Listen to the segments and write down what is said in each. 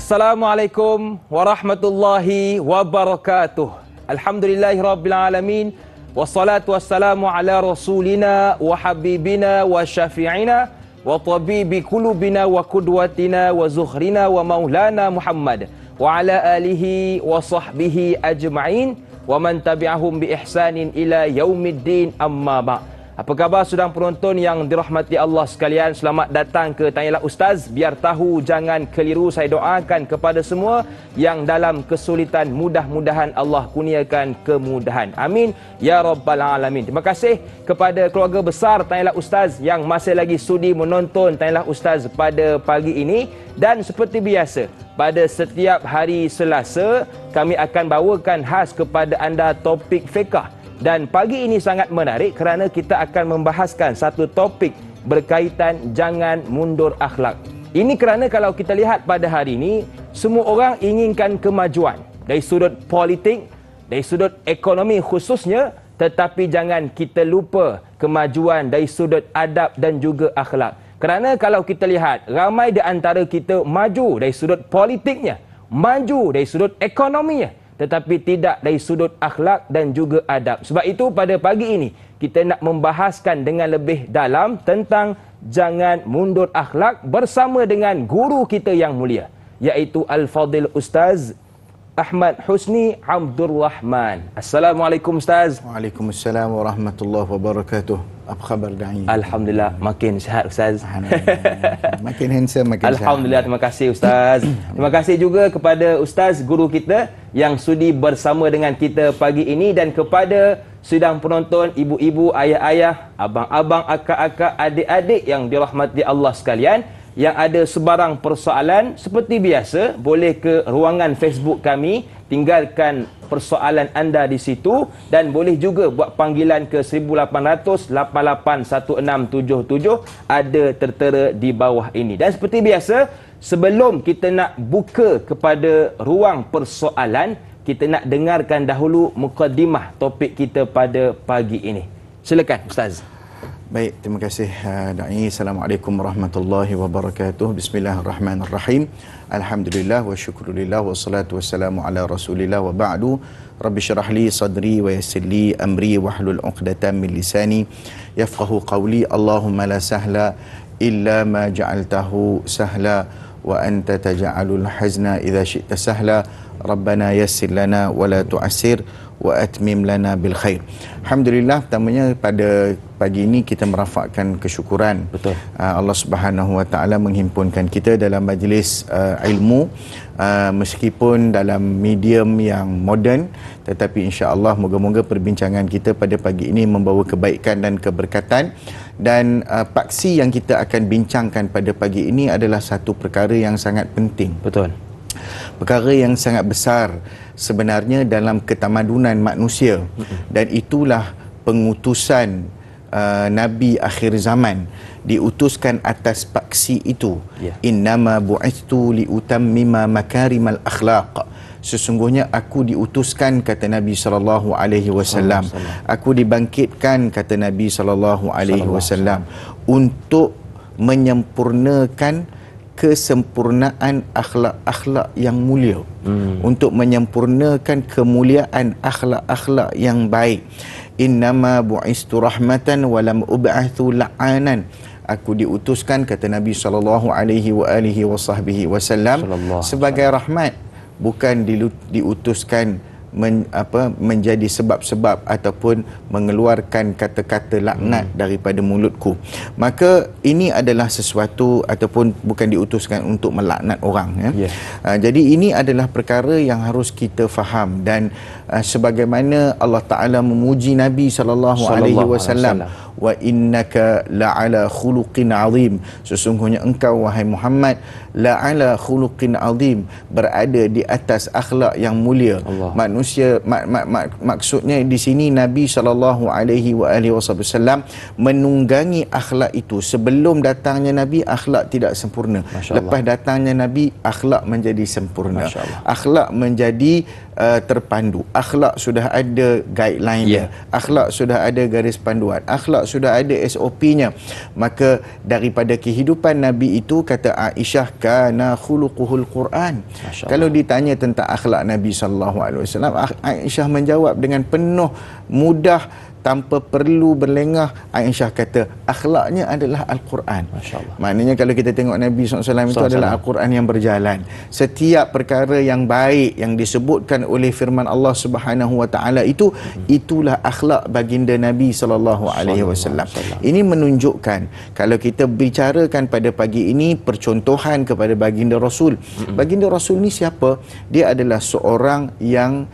Assalamualaikum warahmatullahi wabarakatuh. Alhamdulillahirrabbilalamin. Wassalatu wassalamu ala rasulina wa habibina wa syafi'ina wa tabibi kulubina wa kudwatina wa zuhrina wa maulana Muhammad wa ala alihi wa sahbihi ajma'in wa man tabi'ahum bi ihsanin ila yaumiddin, amma ba'. Apa khabar saudara penonton yang dirahmati Allah sekalian? Selamat datang ke Tanyalah Ustaz. Biar tahu jangan keliru, saya doakan kepada semua yang dalam kesulitan, mudah-mudahan Allah kurniakan kemudahan. Amin ya rabbal alamin. Terima kasih kepada keluarga besar Tanyalah Ustaz yang masih lagi sudi menonton Tanyalah Ustaz pada pagi ini. Dan seperti biasa, pada setiap hari Selasa kami akan bawakan khas kepada anda topik fiqh. Dan pagi ini sangat menarik kerana kita akan membahaskan satu topik berkaitan jangan mundur akhlak. Ini kerana kalau kita lihat pada hari ini, semua orang inginkan kemajuan dari sudut politik, dari sudut ekonomi khususnya, tetapi jangan kita lupa kemajuan dari sudut adab dan juga akhlak. Kerana kalau kita lihat, ramai di antara kita maju dari sudut politiknya, maju dari sudut ekonominya, tetapi tidak dari sudut akhlak dan juga adab. Sebab itu pada pagi ini kita nak membahaskan dengan lebih dalam tentang jangan mundur akhlak bersama dengan guru kita yang mulia, iaitu Al-Fadil Ustaz Ahmad Husni Abdul Rahman. Assalamualaikum Ustaz. Waalaikumsalam warahmatullahi wabarakatuh. Apa khabar Da'i? Alhamdulillah, makin sihat Ustaz. Makin handsome, makin Alhamdulillah, sihat. terima kasih Ustaz. Terima kasih juga kepada Ustaz guru kita yang sudi bersama dengan kita pagi ini, dan kepada sidang penonton, ibu-ibu, ayah-ayah, abang-abang, akak-akak, adik-adik yang dirahmati Allah sekalian. Yang ada sebarang persoalan, seperti biasa, boleh ke ruangan Facebook kami, tinggalkan persoalan anda di situ, dan boleh juga buat panggilan ke 1800 881677, ada tertera di bawah ini. Dan seperti biasa, sebelum kita nak buka kepada ruang persoalan, kita nak dengarkan dahulu mukadimah topik kita pada pagi ini. Silakan Ustaz. Baik, terima kasih Da'i. Assalamualaikum warahmatullahi wabarakatuh. Bismillahirrahmanirrahim. Alhamdulillah wa syukurillah wa salatu wassalamu ala rasulillah wa ba'du. Rabbi syarah li sadri wa yassir li amri wa hlul 'uqdatam min lisani yafqahu qawli. Allahumma la sahla illa ma ja'altahu sahla wa anta taj'alul hazna idza syi'ta sahla. Rabbana yassir lana wa la tu'assir wa atmim lana bil khair. Alhamdulillah, pertamanya pada pagi ini kita merafakkan kesyukuran. Betul. Allah Subhanahu wa taala menghimpunkan kita dalam majlis ilmu, meskipun dalam medium yang moden, tetapi insya-Allah moga-moga perbincangan kita pada pagi ini membawa kebaikan dan keberkatan. Dan paksi yang kita akan bincangkan pada pagi ini adalah satu perkara yang sangat penting. Betul. Perkara yang sangat besar sebenarnya dalam ketamadunan manusia, dan itulah pengutusan Nabi akhir zaman, diutuskan atas paksi itu. Innama bu'ithtu liutammima makarimal akhlaq. Sesungguhnya aku diutuskan, kata Nabi sallallahu alaihi wasallam, aku dibangkitkan, kata Nabi sallallahu alaihi wasallam, untuk menyempurnakan kesempurnaan akhlak-akhlak yang mulia, untuk menyempurnakan kemuliaan akhlak-akhlak yang baik. Innama bu'istu rahmatan wa lam ub'athu la'anan. Aku diutuskan, kata Nabi sallallahu alaihi wasallam, sebagai rahmat, bukan diutuskan menjadi sebab-sebab ataupun mengeluarkan kata-kata laknat daripada mulutku. Maka ini adalah sesuatu, ataupun bukan diutuskan untuk melaknat orang, ya. Jadi ini adalah perkara yang harus kita faham. Dan sebagaimana Allah Ta'ala memuji Nabi sallallahu alaihi wasallam, wa innaka la'ala khuluqin azim, sesungguhnya engkau wahai Muhammad la'ala khuluqin azim, berada di atas akhlak yang mulia. Manusia maksudnya di sini Nabi sallallahu alaihi wasallam menunggangi akhlak itu. Sebelum datangnya Nabi, akhlak tidak sempurna. Lepas datangnya Nabi, akhlak menjadi sempurna. Akhlak menjadi terpandu. Akhlak sudah ada guideline-nya. Akhlak sudah ada garis panduan. Akhlak sudah ada SOP-nya. Maka daripada kehidupan Nabi itu, kata Aisyah, kana khuluquhul Quran. Kalau ditanya tentang akhlak Nabi SAW, Aisyah menjawab dengan penuh mudah, tanpa perlu berlengah. Aisyah kata akhlaknya adalah Al-Quran. Maknanya kalau kita tengok Nabi SAW itu adalah Al-Quran yang berjalan. Setiap perkara yang baik yang disebutkan oleh firman Allah Subhanahu Wa Taala itu, itulah akhlak baginda Nabi SAW. Ini menunjukkan, kalau kita bicarakan pada pagi ini percontohan kepada baginda Rasul. Baginda Rasul ni siapa? Dia adalah seorang yang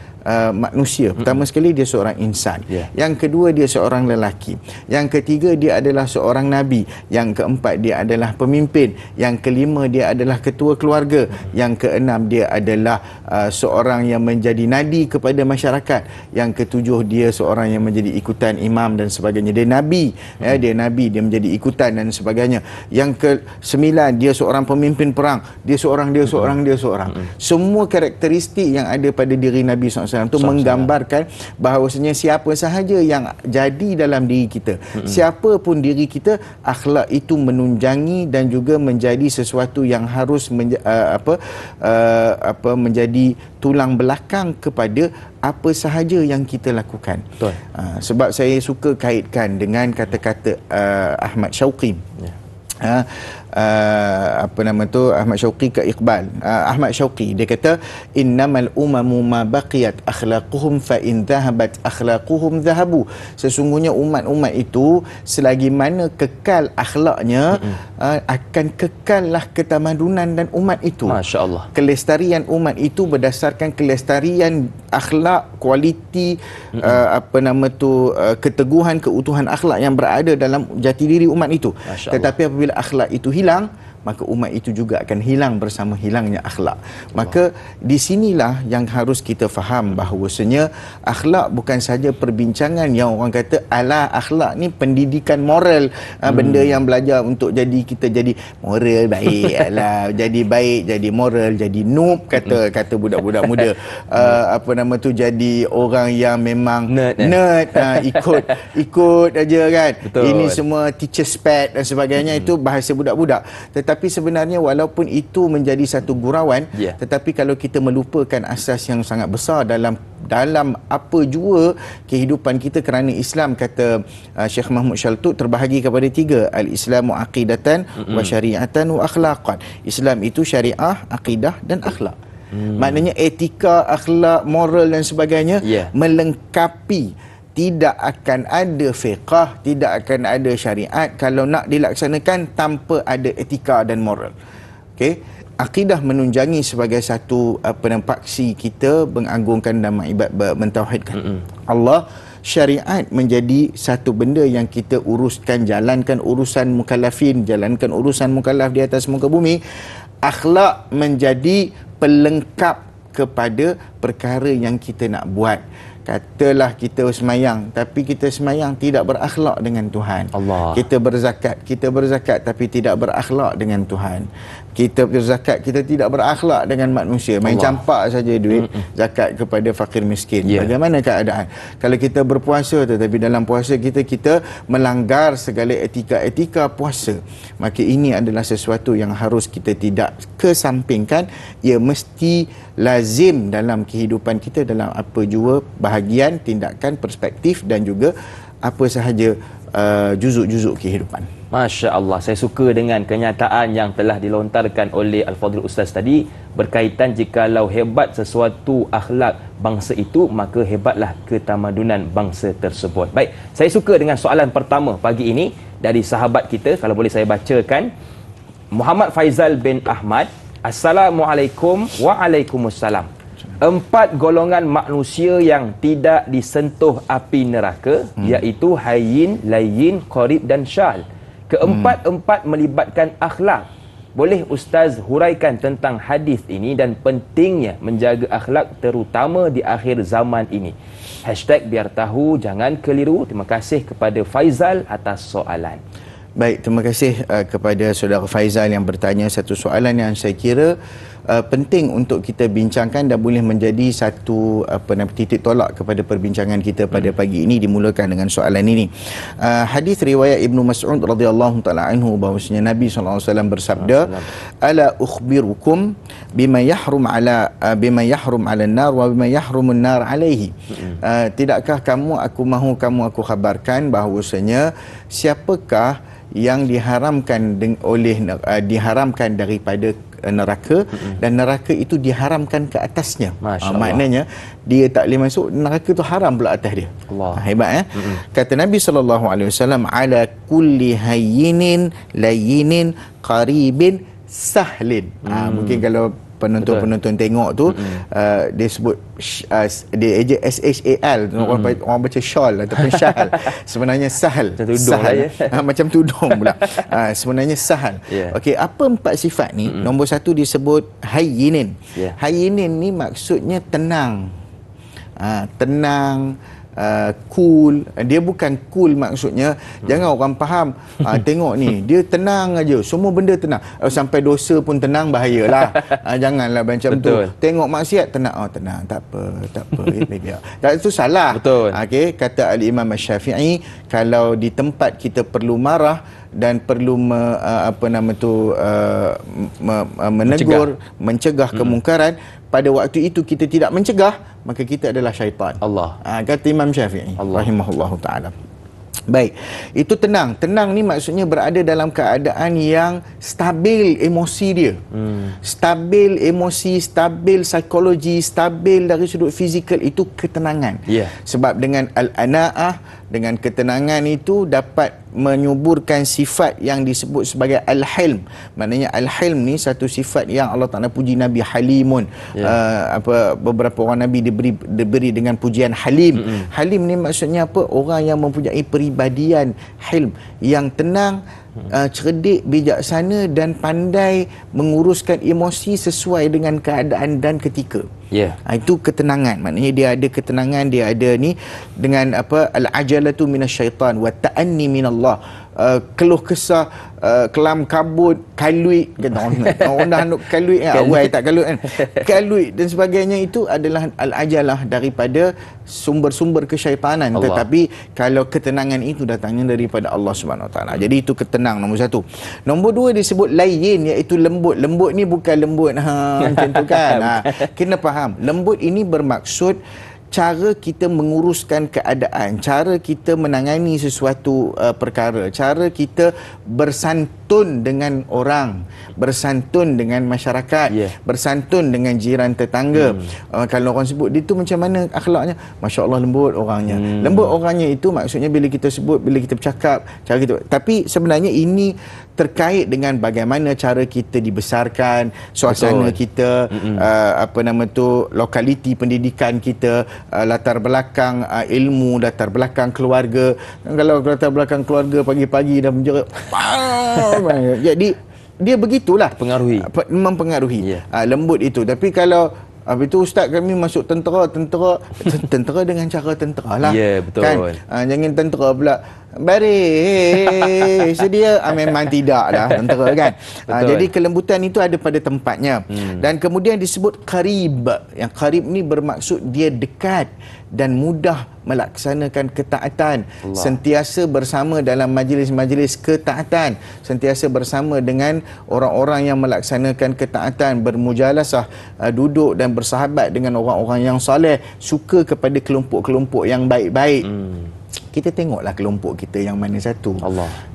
manusia. Pertama sekali dia seorang insan. Yang kedua dia seorang lelaki. Yang ketiga dia adalah seorang nabi. Yang keempat dia adalah pemimpin. Yang kelima dia adalah ketua keluarga. Yang keenam dia adalah seorang yang menjadi nadi kepada masyarakat. Yang ketujuh dia seorang yang menjadi ikutan imam dan sebagainya. Dia nabi, dia nabi, dia menjadi ikutan dan sebagainya. Yang kesembilan dia seorang pemimpin perang. Dia seorang. Semua karakteristik yang ada pada diri Nabi SAW itu menggambarkan bahawasanya siapa sahaja yang jadi dalam diri kita, siapa pun diri kita, akhlak itu menunjangi dan juga menjadi sesuatu yang harus menjadi tulang belakang kepada apa sahaja yang kita lakukan. Sebab saya suka kaitkan dengan kata-kata Ahmad Syauqi. Ahmad Syauqi ke Iqbal. Ahmad Syauqi dia kata, innamal umamu ma baqiyat akhlaquhum fa in dhahabat akhlaquhum dhahabu. Sesungguhnya umat-umat itu selagi mana kekal akhlaknya, akan kekallah ketamadunan dan umat itu. Masya-Allah. Kelestarian umat itu berdasarkan kelestarian akhlak, kualiti, keteguhan, keutuhan akhlak yang berada dalam jati diri umat itu. Tetapi apabila akhlak itu hilang, maka umat itu juga akan hilang bersama hilangnya akhlak. Maka di sinilah yang harus kita faham bahawasanya akhlak bukan saja perbincangan yang orang kata ala akhlak ni pendidikan moral, benda yang belajar untuk jadi kita jadi moral baik lah, jadi baik, jadi moral, jadi noob kata budak-budak muda. Jadi orang yang memang nerd ikut aja kan. Betul. Ini semua teacher's pet dan sebagainya, itu bahasa budak-budak. Tetapi sebenarnya walaupun itu menjadi satu gurauan, tetapi kalau kita melupakan asas yang sangat besar dalam apa jua kehidupan kita, kerana Islam, kata Syekh Mahmud Shaltut, terbahagi kepada tiga: al-Islamu aqidatan wa syariatan wa akhlaqan. Islam itu syariah, akidah dan akhlak. Maknanya etika, akhlak, moral dan sebagainya melengkapi. Tidak akan ada fiqh, tidak akan ada syariat kalau nak dilaksanakan tanpa ada etika dan moral. Okey, akidah menunjangi sebagai satu paksi kita mengagungkan dan mentauhidkan Allah. Syariat menjadi satu benda yang kita uruskan, jalankan urusan mukallafin, jalankan urusan mukallaf di atas muka bumi. Akhlak menjadi pelengkap kepada perkara yang kita nak buat. Katalah kita semayang, tapi kita semayang tidak berakhlak dengan Tuhan. Kita berzakat tapi tidak berakhlak dengan Tuhan. Kita berzakat, kita tidak berakhlak dengan manusia, main campak saja duit zakat kepada fakir miskin. Bagaimana keadaan kalau kita berpuasa tetapi dalam puasa kita melanggar segala etika puasa? Maka ini adalah sesuatu yang harus kita tidak kesampingkan. Ia mesti lazim dalam kehidupan kita, dalam apa jua bahagian, tindakan, perspektif dan juga apa sahaja juzuk-juzuk kehidupan. Masya Allah, saya suka dengan kenyataan yang telah dilontarkan oleh Al-Fadhil Ustaz tadi, berkaitan jikalau hebat sesuatu akhlak bangsa itu, maka hebatlah ketamadunan bangsa tersebut. Baik, saya suka dengan soalan pertama pagi ini dari sahabat kita, kalau boleh saya bacakan. Muhammad Faizal bin Ahmad. Assalamualaikum. Waalaikumsalam. 4 golongan manusia yang tidak disentuh api neraka, iaitu hayyin, layyin, qarib dan syal. Keempat-empat melibatkan akhlak. Boleh Ustaz huraikan tentang hadis ini dan pentingnya menjaga akhlak terutama di akhir zaman ini. #biar tahu, jangan keliru. Terima kasih kepada Faizal atas soalan. Baik, terima kasih kepada saudara Faizal yang bertanya satu soalan yang saya kira penting untuk kita bincangkan dan boleh menjadi satu titik tolak kepada perbincangan kita pada pagi ini, dimulakan dengan soalan ini. Hadis riwayat Ibnu Mas'ud radhiyallahu taala anhu bahwasanya Nabi sallallahu alaihi wasallam bersabda, "Ala ukhbirukum bima yahrum ala an-nar wa bima yahrumun nar alaihi." Tidakkah kamu aku khabarkan bahawasanya siapakah yang diharamkan daripada neraka dan neraka itu diharamkan ke atasnya. Maknanya dia tak boleh masuk, neraka tu haram pula atas dia. Hebat Kata Nabi sallallahu alaihi wasallam, ala kulli hayyinin layyinin qaribin sahlin. Mungkin kalau penonton tengok tu dia sebut dia eja SHAL, orang baca shawl ataupun syahal, sebenarnya sahal, macam tudung pula. Sebenarnya sahal. Okey, apa 4 sifat ni? Nombor 1 disebut hayyinin. Hayyinin ni maksudnya tenang, cool. Dia bukan cool maksudnya jangan orang faham tengok ni dia tenang aja, semua benda tenang, sampai dosa pun tenang, bahayalah. Janganlah macam tu. Tengok maksiat tenang, tenang, tak apa biar. Itu salah. Okey, kata Al-Imam Asy-Syafi'i, kalau di tempat kita perlu marah dan perlu menegur, mencegah kemungkaran, pada waktu itu kita tidak mencegah, maka kita adalah syaitan. Kata Imam Syafi'i rahimahullahu taala. Baik, itu tenang. Tenang ni maksudnya berada dalam keadaan yang stabil emosi dia. Stabil emosi, stabil psikologi, stabil dari sudut fizikal, itu ketenangan. Sebab dengan al-ana'ah, dengan ketenangan itu dapat menyuburkan sifat yang disebut sebagai al-hilm. Maknanya al-hilm ni satu sifat yang Allah Taala puji Nabi Halimun. Beberapa orang Nabi diberi dengan pujian Halim. Halim ni maksudnya apa? Orang yang mempunyai peribadian hilm, yang tenang, cerdik, bijaksana dan pandai menguruskan emosi sesuai dengan keadaan dan ketika. Itu ketenangan. Maknanya dia ada ketenangan, dia ada ni dengan al-ajalatu minasyaitan wa ta'anni minallah. Keluh kesah, kelam kabut, kalui, orang dah nak kalui awal tak kalut kan, kalui dan sebagainya, itu adalah al-ajalah daripada sumber-sumber kesyaitanan. Tetapi kalau ketenangan itu datangnya daripada Allah Subhanahu Wa Taala. Jadi itu ketenang, nombor 1. Nombor 2 disebut layyin, iaitu lembut. Lembut ni bukan lembut macam tu kan. Kena faham, lembut ini bermaksud cara kita menguruskan keadaan, cara kita menangani sesuatu perkara, cara kita bersantun dengan orang, bersantun dengan masyarakat, bersantun dengan jiran tetangga. Kalau orang sebut dia tu macam mana akhlaknya, Masya Allah lembut orangnya. Lembut orangnya itu maksudnya bila kita sebut, bila kita bercakap, cara kita. Tapi sebenarnya ini terkait dengan bagaimana cara kita dibesarkan, suasana kita, lokaliti pendidikan kita, latar belakang ilmu, latar belakang keluarga. Kalau latar belakang keluarga pagi-pagi dah menjerit, jadi dia begitulah, mempengaruhi lembut itu. Tapi kalau itu ustaz kami masuk tentera dengan cara tentera lah. Kan? Jangan tentera pula baris sedia, memang tidak lah tentera kan. Jadi kelembutan itu ada pada tempatnya. Dan kemudian disebut qarib. Yang qarib ni bermaksud dia dekat dan mudah melaksanakan ketaatan, sentiasa bersama dalam majlis-majlis ketaatan, sentiasa bersama dengan orang-orang yang melaksanakan ketaatan, bermujalasah, duduk dan bersahabat dengan orang-orang yang soleh, suka kepada kelompok-kelompok yang baik-baik. Kita tengoklah kelompok kita yang mana satu,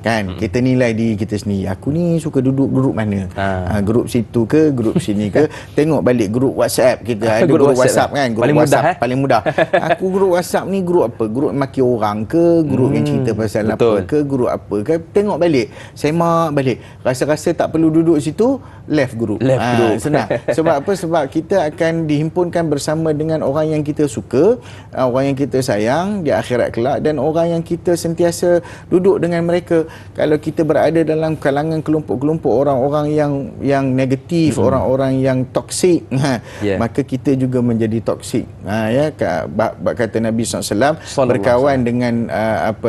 kan? Kita nilai diri kita sendiri. Aku ni suka duduk grup mana? Grup situ ke, grup sini ke? Tengok balik grup WhatsApp kita. Ada grup WhatsApp kan? Grup paling WhatsApp mudah, paling mudah. Aku grup WhatsApp ni grup apa? Grup maki orang ke? Grup yang cerita pasal apa ke? Grup apa ke? Tengok balik, semak balik. Rasa-rasa tak perlu duduk situ, left group. Senang. Sebab apa? Sebab kita akan dihimpunkan bersama dengan orang yang kita suka, orang yang kita sayang di akhirat kelak, dan orang-orang yang kita sentiasa duduk dengan mereka. Kalau kita berada dalam kalangan kelompok-kelompok orang-orang yang negatif, orang-orang yang toksik, maka kita juga menjadi toksik. Ya, kata Nabi SAW, berkawan dengan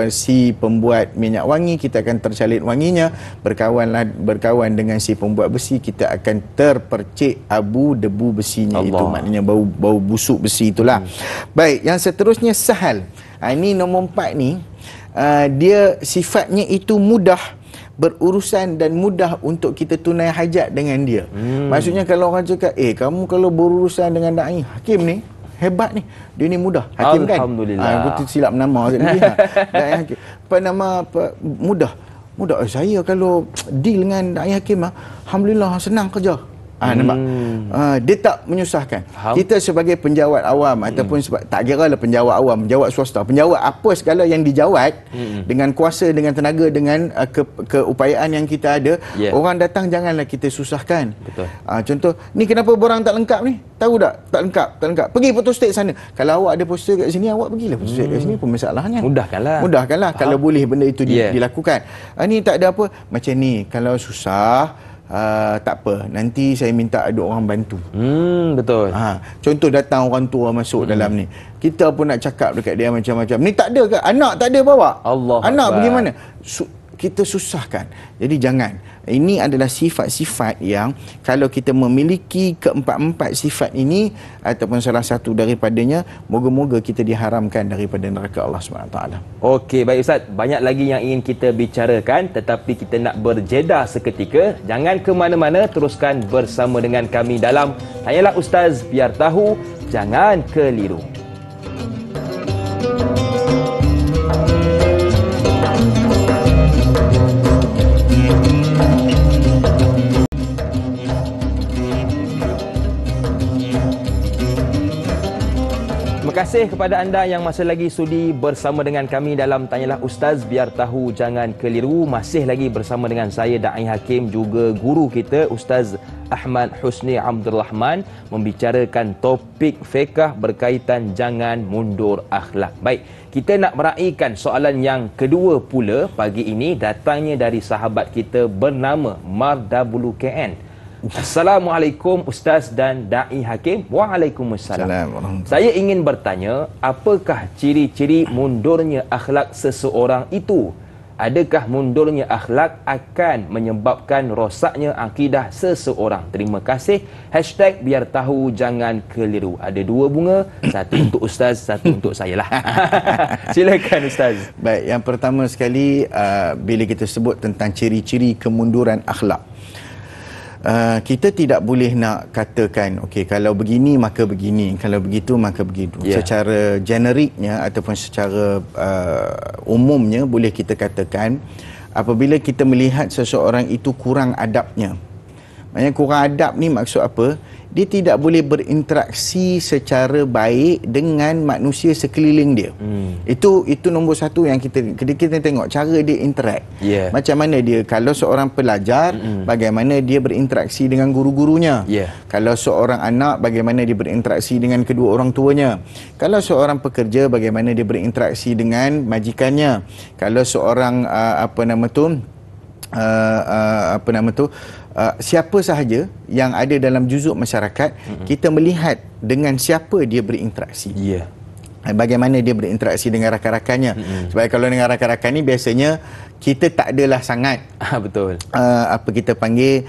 si pembuat minyak wangi, kita akan tercalit wanginya. Berkawan dengan si pembuat besi, kita akan terpercik abu debu besinya. Allah. Itu maknanya bau busuk besi itulah. Baik, yang seterusnya Sahal. Ini nombor 4 ni, dia sifatnya itu mudah berurusan dan mudah untuk kita tunai hajat dengan dia. Maksudnya kalau orang cakap, kamu kalau berurusan dengan da'i hakim ni hebat ni, dia ni mudah. Hakim kan? Alhamdulillah. Aku silap nama dia. Da'i hakim. Mudah. Saya kalau deal dengan da'i hakim, alhamdulillah senang kerja. Nampak? Dia tak menyusahkan. Kita sebagai penjawat awam ataupun tak kira lah penjawat awam, penjawat swasta, penjawat apa segala yang dijawat dengan kuasa, dengan tenaga, dengan keupayaan yang kita ada, orang datang janganlah kita susahkan. Betul. Contoh, ni kenapa borang tak lengkap ni? Tahu tak? Tak lengkap. Pergi photostat sana. Kalau awak ada poster kat sini, awak pergilah photostat kat sini, apa masalahnya? Mudahkanlah kalau boleh benda itu dilakukan. Ni tak ada apa. Macam ni, kalau susah, tak apa, nanti saya minta ada orang bantu. Betul. Contoh datang orang tua masuk dalam ni, kita pun nak cakap dekat dia macam-macam. Ni tak ada ke? Anak tak ada bawa? Anak pergi mana? Kita susahkan. Jadi jangan. Ini adalah sifat-sifat yang kalau kita memiliki keempat-empat sifat ini ataupun salah satu daripadanya, moga-moga kita diharamkan daripada neraka Allah SWT. Okey, baik Ustaz. Banyak lagi yang ingin kita bicarakan, tetapi kita nak berjeda seketika. Jangan ke mana-mana, teruskan bersama dengan kami dalam Tanyalah Ustaz, biar tahu, jangan keliru. Terima kasih kepada anda yang masih lagi sudi bersama dengan kami dalam Tanyalah Ustaz, biar tahu jangan keliru. Masih lagi bersama dengan saya Da'i Hakim, juga guru kita Ustaz Ahmad Husni Abdul Rahman, membicarakan topik fiqh berkaitan jangan mundur akhlak. Baik, kita nak meraihkan soalan yang kedua pula pagi ini, datangnya dari sahabat kita bernama Mardabulu KN. Assalamualaikum Ustaz dan Da'i Hakim. Waalaikumsalam. Saya ingin bertanya, apakah ciri-ciri mundurnya akhlak seseorang itu? Adakah mundurnya akhlak akan menyebabkan rosaknya akidah seseorang? Terima kasih. Hashtag biar tahu jangan keliru. Ada 2 bunga, satu untuk Ustaz, satu untuk saya lah. Silakan Ustaz. Baik, yang pertama sekali, bila kita sebut tentang ciri-ciri kemunduran akhlak, kita tidak boleh nak katakan okey, kalau begini maka begini, kalau begitu maka begitu. Secara generiknya ataupun secara umumnya boleh kita katakan, apabila kita melihat seseorang itu kurang adabnya. Maksudnya kurang adab ni maksud apa? Dia tidak boleh berinteraksi secara baik dengan manusia sekeliling dia. Itu nombor satu yang kita tengok cara dia interact. Macam mana dia, kalau seorang pelajar, bagaimana dia berinteraksi dengan guru-gurunya. Kalau seorang anak, bagaimana dia berinteraksi dengan kedua orang tuanya. Kalau seorang pekerja, bagaimana dia berinteraksi dengan majikannya. Kalau seorang siapa sahaja yang ada dalam juzuk masyarakat, kita melihat dengan siapa dia berinteraksi. Bagaimana dia berinteraksi dengan rakan-rakannya. Sebab kalau dengan rakan-rakan ni biasanya kita tak adalah sangat betul. Apa kita panggil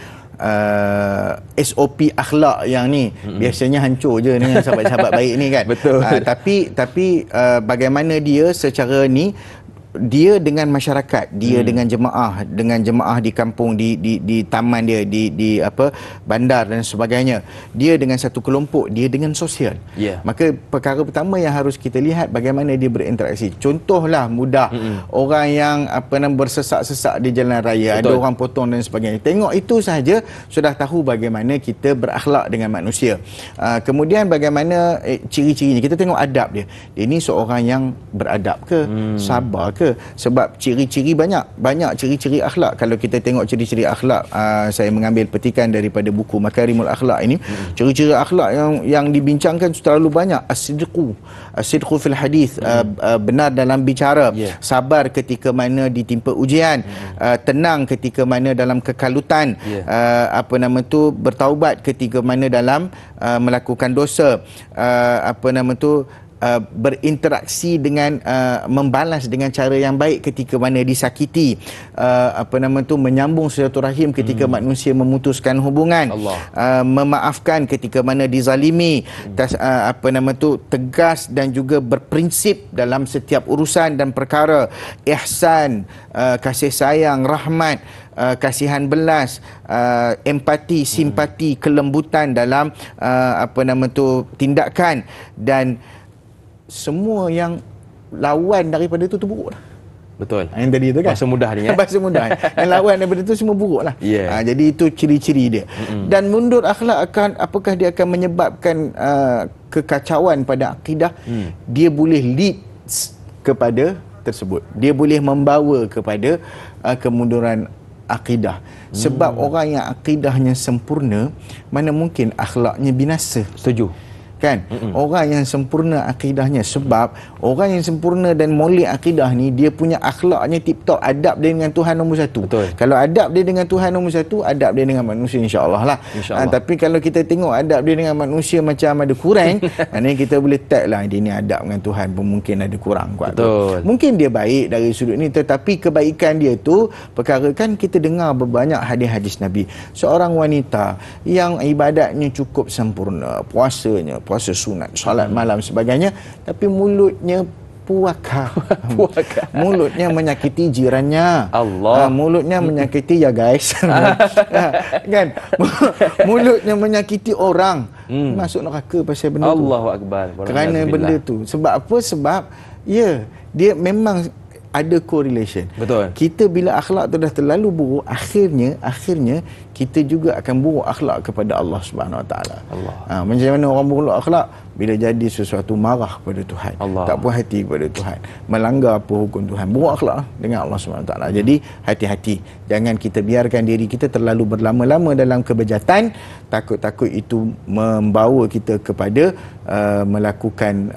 SOP akhlak yang ni biasanya hancur je dengan sahabat-sahabat baik ni kan. Betul. Tapi bagaimana dia secara ni, dia dengan masyarakat, dia dengan jemaah di kampung, di taman dia, di bandar dan sebagainya, dia dengan satu kelompok, dia dengan sosial. Maka perkara pertama yang harus kita lihat, bagaimana dia berinteraksi. Contohlah mudah, orang yang bersesak-sesak di jalan raya, ada orang potong dan sebagainya. Tengok itu sahaja sudah tahu bagaimana kita berakhlak dengan manusia. Kemudian bagaimana ciri-cirinya, kita tengok adab dia. Dia ni seorang yang beradab ke, sabar ke, mereka. Sebab ciri-ciri banyak ciri-ciri akhlak. Kalau kita tengok ciri-ciri akhlak, saya mengambil petikan daripada buku Makarimul Akhlak ini, ciri-ciri akhlak yang dibincangkan terlalu banyak. As-sidqu fil hadis, benar dalam bicara, sabar ketika mana ditimpa ujian, tenang ketika mana dalam kekalutan, bertaubat ketika mana dalam melakukan dosa, berinteraksi dengan membalas dengan cara yang baik ketika mana disakiti, menyambung silaturahim ketika manusia memutuskan hubungan, memaafkan ketika mana dizalimi, tegas dan juga berprinsip dalam setiap urusan dan perkara, ihsan, kasih sayang, rahmat, kasihan belas, empati, simpati, kelembutan dalam tindakan, dan semua yang lawan daripada itu buruk lah. Betul. Yang tadi itu kan. Bahasa mudah ni. Bahasa mudah. Yang lawan daripada itu semua buruk lah. Jadi itu ciri-ciri dia. Dan mundur akhlak apakah dia akan menyebabkan kekacauan pada akidah? Dia boleh lead kepada tersebut. Dia boleh membawa kepada kemunduran akidah. Sebab orang yang akidahnya sempurna, mana mungkin akhlaknya binasa. Setuju. Kan? Orang yang sempurna akidahnya, sebab orang yang sempurna dan molek akidah ni, dia punya akhlaknya tip-top, adab dia dengan Tuhan nombor satu. Betul. Kalau adab dia dengan Tuhan nombor satu, adab dia dengan manusia insya-Allah lah. Tapi kalau kita tengok adab dia dengan manusia macam ada kurang, maknanya kita boleh tag lah, dia ni adab dengan Tuhan pun mungkin ada kurang kuat. Betul. Mungkin dia baik dari sudut ni, tetapi kebaikan dia tu perkara kan kita dengar berbanyak hadis-hadis Nabi. Seorang wanita yang ibadatnya cukup sempurna, puasa sunat, solat malam sebagainya, tapi mulutnya puaka. Mulutnya menyakiti jirannya. Allah. Mulutnya menyakiti, ya guys. Kan? Mulutnya menyakiti orang. Masuk neraka pasal benda tu. Allahu Akbar. Kerana benda tu. Sebab apa? Sebab dia memang ada correlation. Betul. Kita bila akhlak tu dah terlalu buruk, akhirnya kita juga akan buruk akhlak kepada Allah Subhanahu Wa Taala. Macam mana orang buruk akhlak? Bila jadi sesuatu marah kepada Tuhan, tak puas hati kepada Tuhan, melanggar apa hukum Tuhan, buruk akhlak dengan Allah Subhanahu Wa Taala. Jadi hati-hati, jangan kita biarkan diri kita terlalu berlama-lama dalam kebejatan. Takut-takut itu membawa kita kepada melakukan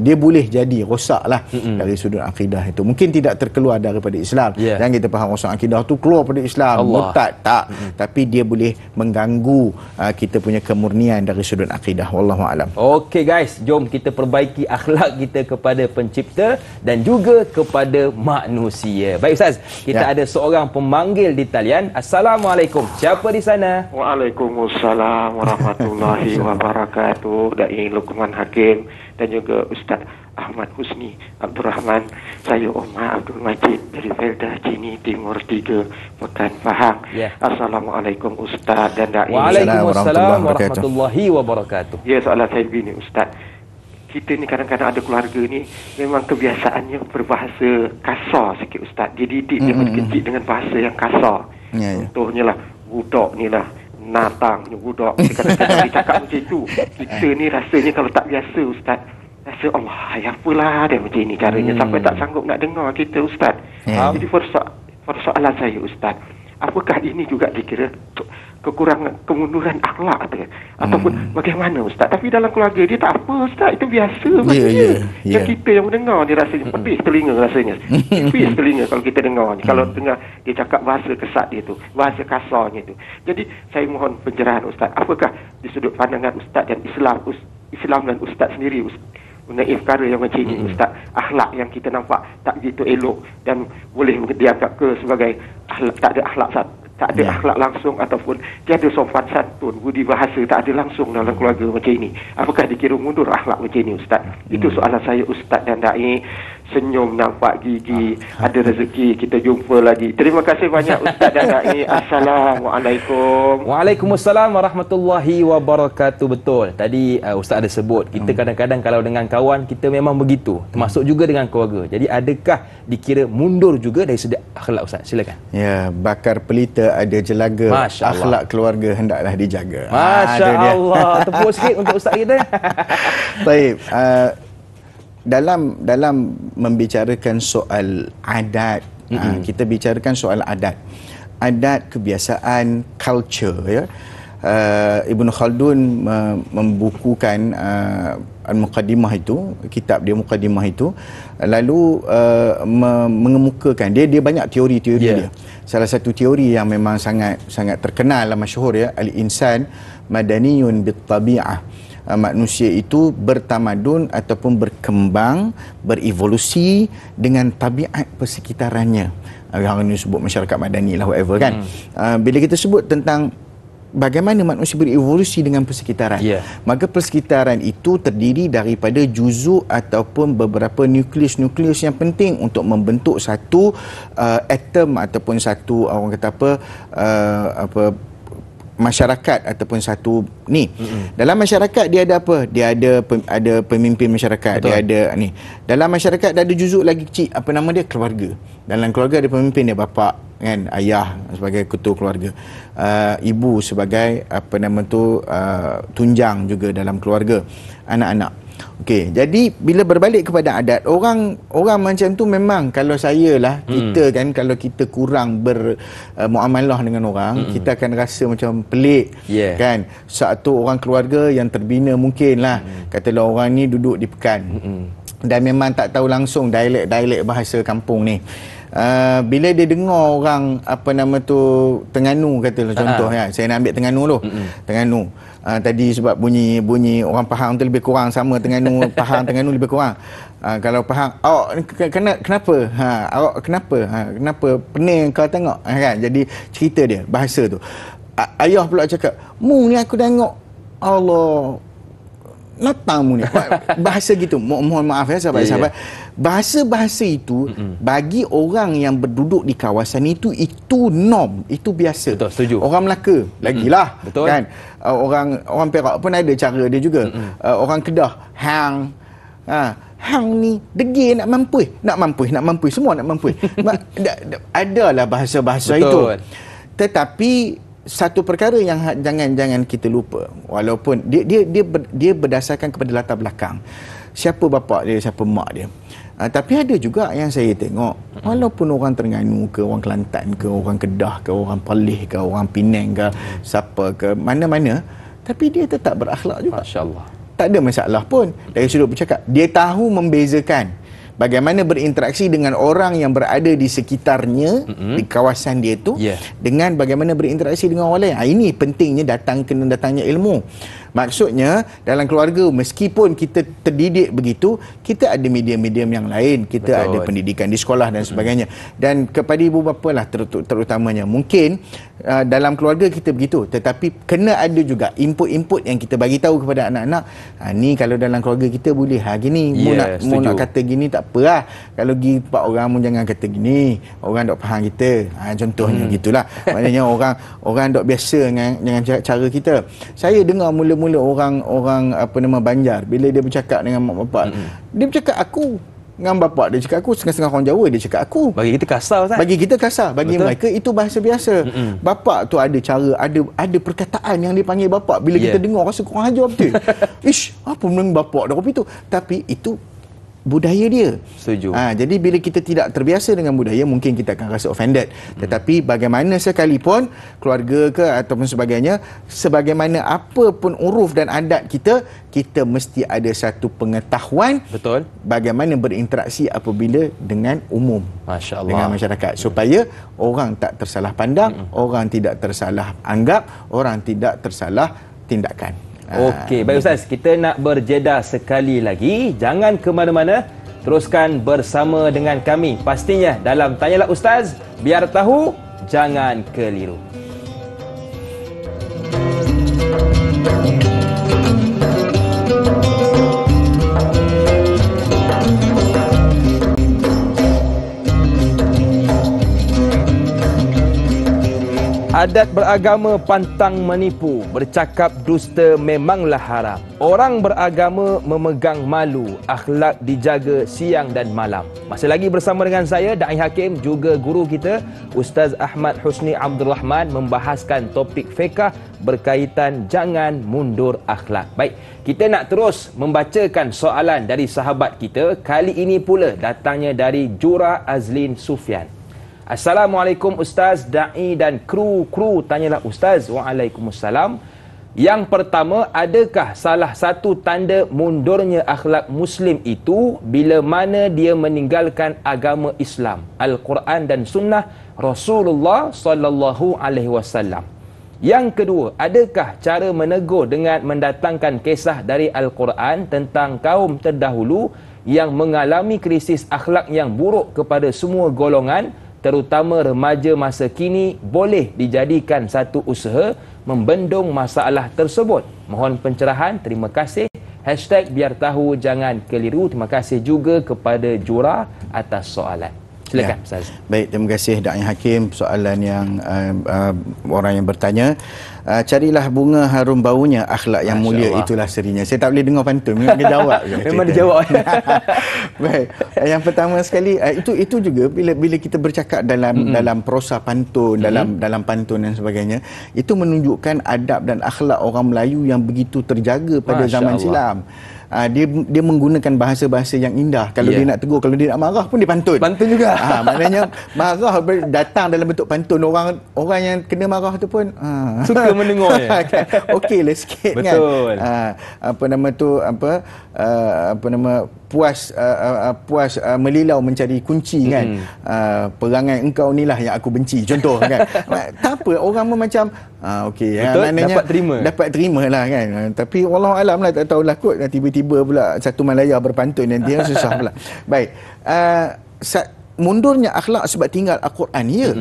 dia boleh jadi rosaklah dari sudut akidah itu. Mungkin tidak terkeluar daripada Islam. Jangan kita faham rosak akidah tu keluar daripada Islam, murtad, tak. Tapi dia boleh mengganggu kita punya kemurnian dari sudut akidah. Wallahu alam. Okey guys, jom kita perbaiki akhlak kita kepada pencipta dan juga kepada manusia. Baik Ustaz, kita ada seorang pemanggil di talian. Assalamualaikum. Siapa di sana? Waalaikumsalam warahmatullahi wabarakatuh. Dai Luqman Hakim dan juga Ustaz Ahmad Husni Abdul Rahman. Saya Omar Abdul Majid dari Felda Cini Timur 3, Pekan Pahang. Assalamualaikum Ustaz dan Dai. Waalaikumsalam warahmatullahi wabarakatuh. Ya, soalan saya begini Ustaz. Kita ni kadang-kadang ada keluarga ni memang kebiasaannya berbahasa kasar sikit Ustaz. Dia didik daripada kecil dengan bahasa yang kasar. Contohnya lah, budak ni lah, natangnya budak. Kadang-kadang dia cakap macam tu. Kita ni rasanya kalau tak biasa Ustaz, rasa Allah, apalah dia macam ni caranya, sampai tak sanggup nak dengar kita Ustaz. Jadi persoalan saya Ustaz, apakah ini juga dikira kekurangan, kemunduran akhlak tu, ataupun bagaimana Ustaz? Tapi dalam keluarga dia tak apa Ustaz, itu biasa macam yang kita yang mendengar dia rasanya pedih telinga, rasanya tipis telinga kalau kita dengar. Kalau dengar dia cakap bahasa kesat dia tu, bahasa kasarnya tu. Jadi saya mohon pencerahan Ustaz, apakah di sudut pandangan Ustaz dan Islam dan Ustaz sendiri mengenai perkara yang macam ini Ustaz, akhlak yang kita nampak tak begitu elok dan boleh dianggap sebagai akhlak, tak ada akhlak langsung, ataupun tiada sopan santun, budi bahasa tak ada langsung dalam keluarga macam ini, apakah dikira mundur akhlak macam ini Ustaz? Itu soalan saya Ustaz dan Dai. Senyum nampak gigi, ada rezeki kita jumpa lagi. Terima kasih banyak Ustaz dan Dai. Assalamualaikum. Waalaikumsalam warahmatullahi wabarakatuh. Betul. Tadi Ustaz ada sebut, kita kadang-kadang kalau dengan kawan kita memang begitu, termasuk juga dengan keluarga. Jadi adakah dikira mundur juga dari segi akhlak Ustaz? Silakan. Ya, bakar pelita ada jelaga, akhlak keluarga hendaklah dijaga. Masya Allah. Tepuk sikit untuk Ustaz kita. Baik. dalam membicarakan soal adat, kita bicarakan soal adat, kebiasaan, culture, ya. Ibn Khaldun membukukan Al-Muqaddimah itu, kitab dia Muqaddimah itu, lalu mengemukakan dia banyak teori-teori dia. Salah satu teori yang memang sangat terkenal dan masyhur, ya, al-insan madaniyun bit-tabi'ah. Manusia itu bertamadun ataupun berkembang, berevolusi dengan tabiat persekitarannya. Orang ini sebut masyarakat madani lah, whatever, kan. Bila kita sebut tentang bagaimana manusia berevolusi dengan persekitaran, maka persekitaran itu terdiri daripada juzuk ataupun beberapa nukleus yang penting untuk membentuk satu atom ataupun satu, orang kata masyarakat ataupun satu ni. Dalam masyarakat dia ada apa? Dia ada pemimpin masyarakat. Betul. Dia ada ni. Dalam masyarakat dia ada juzuk lagi kecil, apa nama dia? Keluarga. Dalam keluarga ada pemimpin dia, bapa, kan, ayah sebagai ketua keluarga, ibu sebagai apa nama tu, tunjang juga dalam keluarga, anak-anak. Okey, jadi bila berbalik kepada adat, orang macam tu memang, kalau saya lah, kita kan, kalau kita kurang bermuamalah dengan orang, kita akan rasa macam pelik, kan. Satu orang keluarga yang terbina mungkin lah, katalah orang ni duduk di Pekan, dan memang tak tahu langsung dialek bahasa kampung ni. Bila dia dengar orang apa nama tu Terengganu, katalah contoh, ya, saya nak ambil Terengganu dulu. Terengganu tadi sebab bunyi orang Pahang tu lebih kurang sama Terengganu, Pahang Terengganu lebih kurang. Kalau Pahang, awak kenapa? Awak kenapa? Kenapa pening kau tengok, kan? Jadi cerita dia bahasa tu. Ayah pula cakap, "Mu ni aku tengok, Allah, latang mu ni." Bahasa gitu. Mohon maaf, ya, sahabat-sahabat. Bahasa-bahasa itu bagi orang yang berduduk di kawasan itu norm, itu biasa. Betul, setuju. Orang Melaka lagilah, betul, kan. Orang Perak pun ada cara dia juga. Orang Kedah, hang. Hang ni degil, nak mampu, semua nak mampu. Adalah bahasa-bahasa itu. Tetapi satu perkara yang jangan kita lupa, walaupun dia berdasarkan kepada latar belakang. Siapa bapa dia, siapa mak dia. Tapi ada juga yang saya tengok, walaupun orang Terengganu ke, orang Kelantan ke, orang Kedah ke, orang Perlis ke, orang Penang ke, siapa ke, mana-mana, tapi dia tetap berakhlak juga. Masya-Allah. Tak ada masalah pun dari sudut bercakap. Dia tahu membezakan bagaimana berinteraksi dengan orang yang berada di sekitarnya, di kawasan dia tu, dengan bagaimana berinteraksi dengan orang lain. Ini pentingnya kena datangnya ilmu. Maksudnya dalam keluarga, meskipun kita terdidik begitu, kita ada medium-medium yang lain. Kita ada pendidikan di sekolah dan sebagainya. Dan kepada ibu bapa lah terutamanya, mungkin dalam keluarga kita begitu, tetapi kena ada juga input-input yang kita bagi tahu kepada anak-anak. Ni kalau dalam keluarga kita boleh gini, mu nak kata gini tak apa lah. Kalau pergi 4 orang, mu jangan kata gini, orang dok faham kita. Contohnya gitulah. Maknanya orang dok biasa dengan cara kita. Saya dengar mula-mula orang apa nama Banjar, bila dia bercakap dengan mak bapak, dia bercakap aku dengan bapak dia cakap aku, setengah-setengah orang Jawa dia cakap aku. Bagi kita kasar, Ustaz. Bagi kita kasar, bagi mereka itu bahasa biasa. Bapak tu ada cara, ada perkataan yang dipanggil bapak, bila kita dengar rasa kurang ajar betul. Ish, apa menang bapak dah kopi tu. Tapi itu budaya dia. Setuju. Jadi bila kita tidak terbiasa dengan budaya, mungkin kita akan rasa offended. Tetapi bagaimana sekalipun, keluarga ke ataupun sebagainya, sebagaimana apa pun uruf dan adat kita mesti ada satu pengetahuan, betul, bagaimana berinteraksi apabila dengan umum, Masya Allah, dengan masyarakat, supaya orang tak tersalah pandang, orang tidak tersalah anggap, orang tidak tersalah tindakan. Okey, baik Ustaz, kita nak berjeda sekali lagi. Jangan ke mana-mana, teruskan bersama dengan kami. Pastinya dalam Tanyalah Ustaz, biar tahu, jangan keliru. Adat beragama pantang menipu, bercakap dusta memanglah haram. Orang beragama memegang malu, akhlak dijaga siang dan malam. Masih lagi bersama dengan saya, Da'i Hakim, juga guru kita, Ustaz Ahmad Husni Abdul Rahman, membahaskan topik fiqh berkaitan jangan mundur akhlak. Baik, kita nak terus membacakan soalan dari sahabat kita. Kali ini pula datangnya dari Jura Azlin Sufyan. Assalamualaikum Ustaz, Da'i dan kru. Tanyalah Ustaz. Waalaikumsalam. Yang pertama, adakah salah satu tanda mundurnya akhlak Muslim itu bila mana dia meninggalkan agama Islam, Al-Quran dan Sunnah Rasulullah sallallahu alaihi wasallam? Yang kedua, adakah cara menegur dengan mendatangkan kisah dari Al-Quran tentang kaum terdahulu yang mengalami krisis akhlak yang buruk kepada semua golongan, terutama remaja masa kini, boleh dijadikan satu usaha membendung masalah tersebut? Mohon pencerahan. Terima kasih. Hashtag biar tahu jangan keliru. Terima kasih juga kepada Jura atas soalan. Silakan Ustaz. Baik, terima kasih Da'i Hakim. Soalan yang orang yang bertanya, carilah bunga harum baunya, akhlak yang Masya mulia Allah. Itulah serinya. Saya tak boleh dengar pantun, memang dia jawab. Memang dia jawab. Baik, yang pertama sekali, itu juga bila kita bercakap dalam prosa pantun, dalam pantun dan sebagainya, itu menunjukkan adab dan akhlak orang Melayu yang begitu terjaga pada Masya zaman Allah. silam. Dia menggunakan bahasa-bahasa yang indah. Kalau dia nak tegur, kalau dia nak marah pun dia pantun. Pantun juga. Maknanya marah datang dalam bentuk pantun. Orang yang kena marah tu pun Suka mendengarnya. Okey lah sikit. Betul. Kan. Puas melilau mencari kunci kan. Perangai engkau inilah yang aku benci. Contoh kan. Tak apa, orang pun macam okey. Betul, dapat terima lah kan. Tapi wallahualam lah, tak tahulah kot tiba-tiba pula satu Malaya berpantun nanti susah pula. Baik. Mundurnya akhlak sebab tinggal Al-Quran, ya.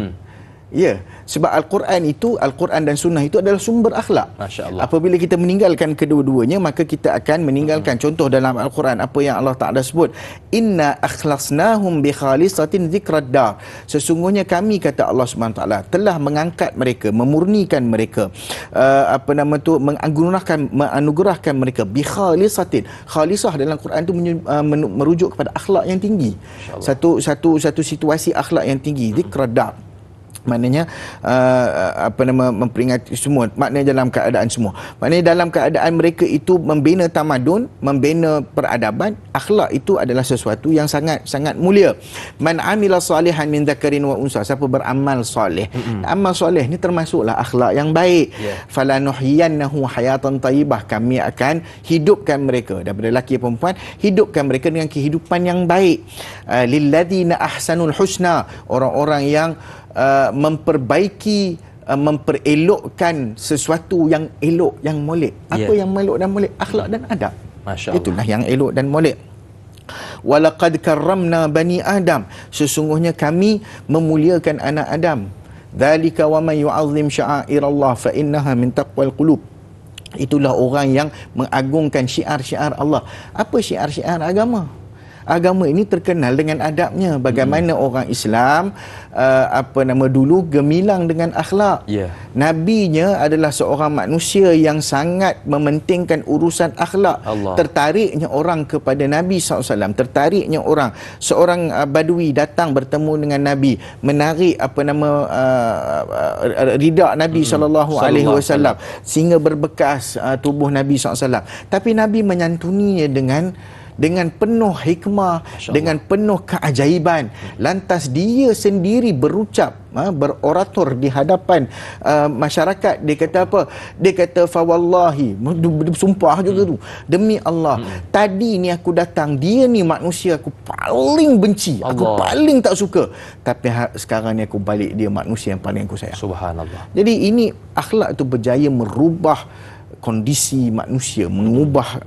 Ya, sebab Al-Quran dan Sunnah itu adalah sumber akhlak. Masya Allah. Apabila kita meninggalkan kedua-duanya, maka kita akan meninggalkan. Contoh dalam Al-Quran, apa yang Allah Ta'ala sebut, inna akhlasnahum bi khalisatin zikrad dar. Sesungguhnya kami, kata Allah SWT, telah mengangkat mereka, memurnikan mereka, menganugerahkan mereka bi khalisatin. Khalisah dalam Quran itu merujuk kepada akhlak yang tinggi. Satu situasi akhlak yang tinggi, zikrad dar. Maknanya memperingati semua, maknanya dalam keadaan semua, maknanya dalam keadaan mereka itu membina tamadun, membina peradaban. Akhlak itu adalah sesuatu yang sangat mulia. Man amila salihan min dzakarin wa unsa, siapa beramal soleh. Amal soleh ni termasuklah akhlak yang baik. Falanuhyiyannahu hayatan thayyibah, kami akan hidupkan mereka, daripada lelaki dan perempuan, hidupkan mereka dengan kehidupan yang baik. Lilladzina ahsanul husna, orang-orang yang memperbaiki, memperelokkan sesuatu yang elok, yang molek. Apa yang elok dan molek? Akhlak dan adab. Masya Allah. Itulah yang elok dan molek. Walaqad karramna bani Adam, sesungguhnya kami memuliakan anak Adam. Dzalika wa man yu'azzim sya'airallah fa innaha min taqwal qulub. Itulah orang yang mengagungkan syiar-syiar Allah. Apa syiar-syiar agama? Agama ini terkenal dengan adabnya. Bagaimana orang Islam dulu gemilang dengan akhlak. Nabinya adalah seorang manusia yang sangat mementingkan urusan akhlak. Tertariknya orang kepada Nabi SAW. Tertariknya orang, seorang badui datang bertemu dengan Nabi, menarik rida Nabi SAW sehingga berbekas tubuh Nabi SAW. Tapi Nabi menyantuninya dengan penuh hikmah, dengan penuh keajaiban. Lantas dia sendiri berucap, berorator di hadapan masyarakat. Dia kata apa? Dia kata fawallahi, sumpah juga tu, demi Allah, tadi ni aku datang, dia ni manusia aku paling benci, aku paling tak suka, tapi sekarang ni aku balik, dia manusia yang paling aku sayang. Subhanallah. Jadi ini akhlak tu berjaya merubah kondisi manusia, mengubah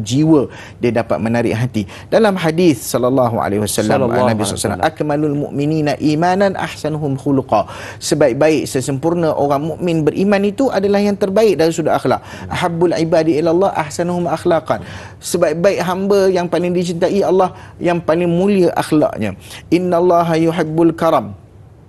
jiwa, dia dapat menarik hati. Dalam hadis sallallahu alaihi wasallam, Nabi SAW, akmalul mu'minina imanan ahsanuhum khuluqa, sebaik-baik, sesempurna orang mukmin beriman itu adalah yang terbaik dari sudut akhlak. Ahabbul ibadi ila Allah ahsanuhum akhlaqan, sebaik-baik hamba yang paling dicintai Allah yang paling mulia akhlaknya. Innallaha yuhibbul karam,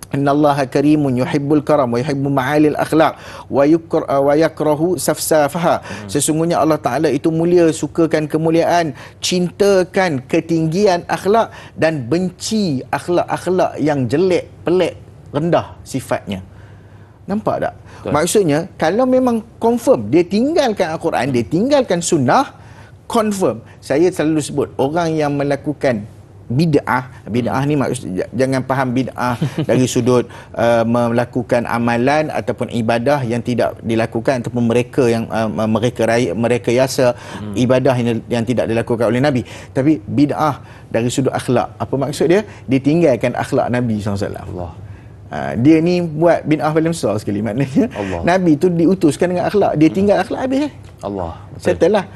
Innallaha karimun yuhibbul karam wa yuhibbu ma'alil akhlaq wa yakrahu safsafaha. Sesungguhnya Allah Ta'ala itu mulia, sukakan kemuliaan, cintakan ketinggian akhlak dan benci akhlak-akhlak yang jelek, pelik, rendah sifatnya. Nampak tak? Betul. Maksudnya kalau memang confirm dia tinggalkan Al-Quran, dia tinggalkan sunnah, confirm. Saya selalu sebut orang yang melakukan bid'ah ni maksud, jangan faham bid'ah dari sudut melakukan amalan ataupun ibadah yang tidak dilakukan, ataupun mereka yasa ibadah yang tidak dilakukan oleh Nabi. Tapi bid'ah dari sudut akhlak. Apa maksud dia? Dia tinggalkan akhlak Nabi SAW. Allah. Dia ni buat bid'ah paling besar sekali. Maknanya Allah. Nabi tu diutuskan dengan akhlak, dia tinggal akhlak habis. Allah. Settle lah.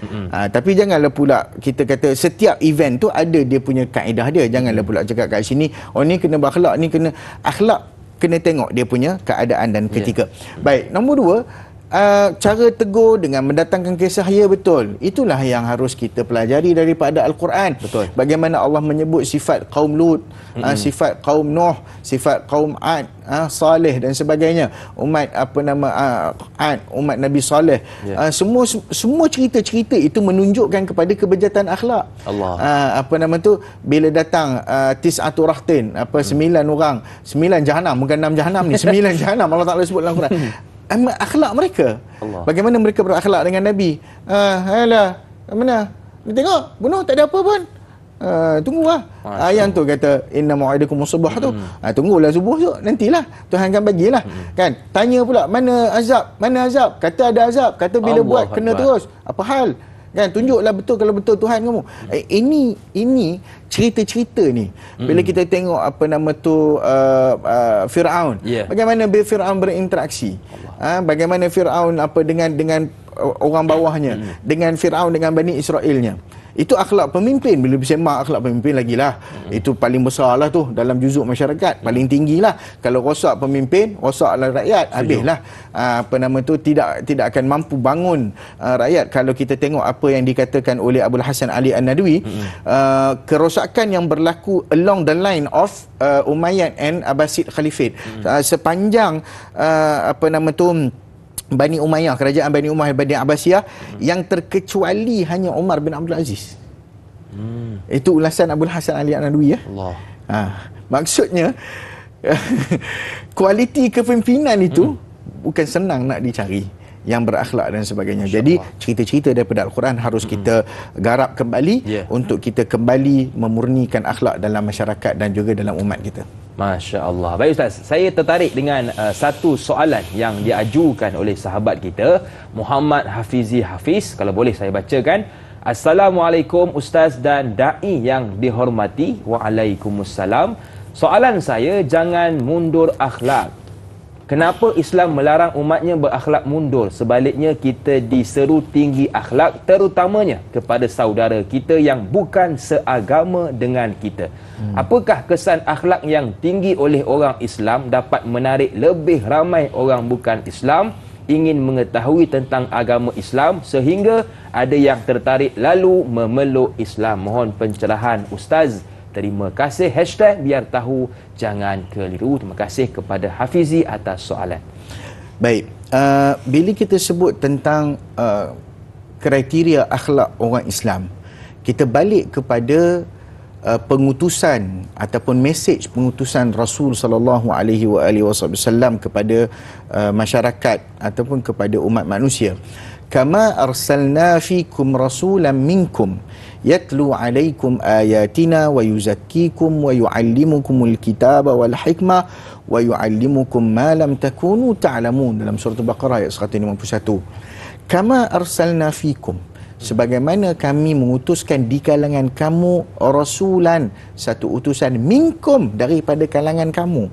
Tapi janganlah pula kita kata setiap event tu ada dia punya kaedah dia. Janganlah pula cakap kat sini, oh ni kena berakhlak, ni kena akhlak, kena tengok dia punya keadaan dan ketika. Baik, nombor 2, cara tegur dengan mendatangkan kisah, ya betul. Itulah yang harus kita pelajari daripada Al-Quran. Betul. Bagaimana Allah menyebut sifat kaum Lut, sifat kaum Nuh, sifat kaum Ad, Saleh dan sebagainya. Umat Ad, umat Nabi Saleh. Semua cerita-cerita itu menunjukkan kepada kebejatan akhlak. Allah. Bila datang tis'atu rahtin, 9 orang, 9 jahanam, bukan 6 jahanam ni, 9 jahanam Allah Ta'ala sebut dalam Quran. Akhlak mereka, Allah. Bagaimana mereka berakhlak dengan Nabi. Mana ni, tengok bunuh tak ada apa pun, tunggulah. Ayat tu kata inna mau'idakum subuh tu, tunggulah subuh tu, nantilah Tuhan akan bagilah. Kan, tanya pula mana azab, kata ada azab, kata bila Allah buat kena terus, apa hal? Kan, tunjuklah betul kalau betul Tuhan kamu. Ini cerita-cerita ni. Bila kita tengok Firaun, bagaimana Firaun berinteraksi, bagaimana Firaun dengan orang bawahnya, dengan Firaun dengan Bani Israelnya. Itu akhlak pemimpin. Bila bersemak akhlak pemimpin lagilah, itu paling besar lah tu dalam juzuk masyarakat, paling tinggi lah. Kalau rosak pemimpin, rosaklah rakyat, habislah. Tidak akan mampu bangun rakyat. Kalau kita tengok apa yang dikatakan oleh Abul Hasan Ali An-Nadwi, kerosakan yang berlaku along the line of Umayyad and Abbasid Khalifate, sepanjang Bani Umayyah, kerajaan Bani Umayyah, Bani Abbasiyah, yang terkecuali hanya Umar bin Abdul Aziz. Itu ulasan Abul Hasan Ali An-Nadwi, ya. Allah. Maksudnya kualiti kepimpinan itu bukan senang nak dicari, yang berakhlak dan sebagainya. Jadi cerita-cerita daripada Al-Quran harus kita garap kembali, untuk kita kembali memurnikan akhlak dalam masyarakat dan juga dalam umat kita. Masya Allah. Baik Ustaz, saya tertarik dengan satu soalan yang diajukan oleh sahabat kita, Muhammad Hafizi Hafiz. Kalau boleh saya bacakan. Assalamualaikum Ustaz dan Da'i yang dihormati. Waalaikumsalam. Soalan saya, jangan mundur akhlak. Kenapa Islam melarang umatnya berakhlak mundur? Sebaliknya kita diseru tinggi akhlak, terutamanya kepada saudara kita yang bukan seagama dengan kita. Apakah kesan akhlak yang tinggi oleh orang Islam dapat menarik lebih ramai orang bukan Islam ingin mengetahui tentang agama Islam sehingga ada yang tertarik lalu memeluk Islam? Mohon pencerahan Ustaz. Terima kasih. Biar tahu jangan keliru. Terima kasih kepada Hafizi atas soalan. Baik, bila kita sebut tentang kriteria akhlak orang Islam, kita balik kepada pengutusan ataupun mesej pengutusan Rasul sallallahu alaihi wasallam kepada masyarakat ataupun kepada umat manusia. Kama arsalna fikum rasulan minkum yatlu alaikum ayatina wa yuzakkikum wa yuallimukumul kitaba wal hikmah wa yuallimukum ma lam takunu ta'lamun, dalam surah Al-Baqarah ayat 151. Kama arsalna fikum, sebagaimana kami mengutuskan di kalangan kamu rasulan, satu utusan, minkum, daripada kalangan kamu.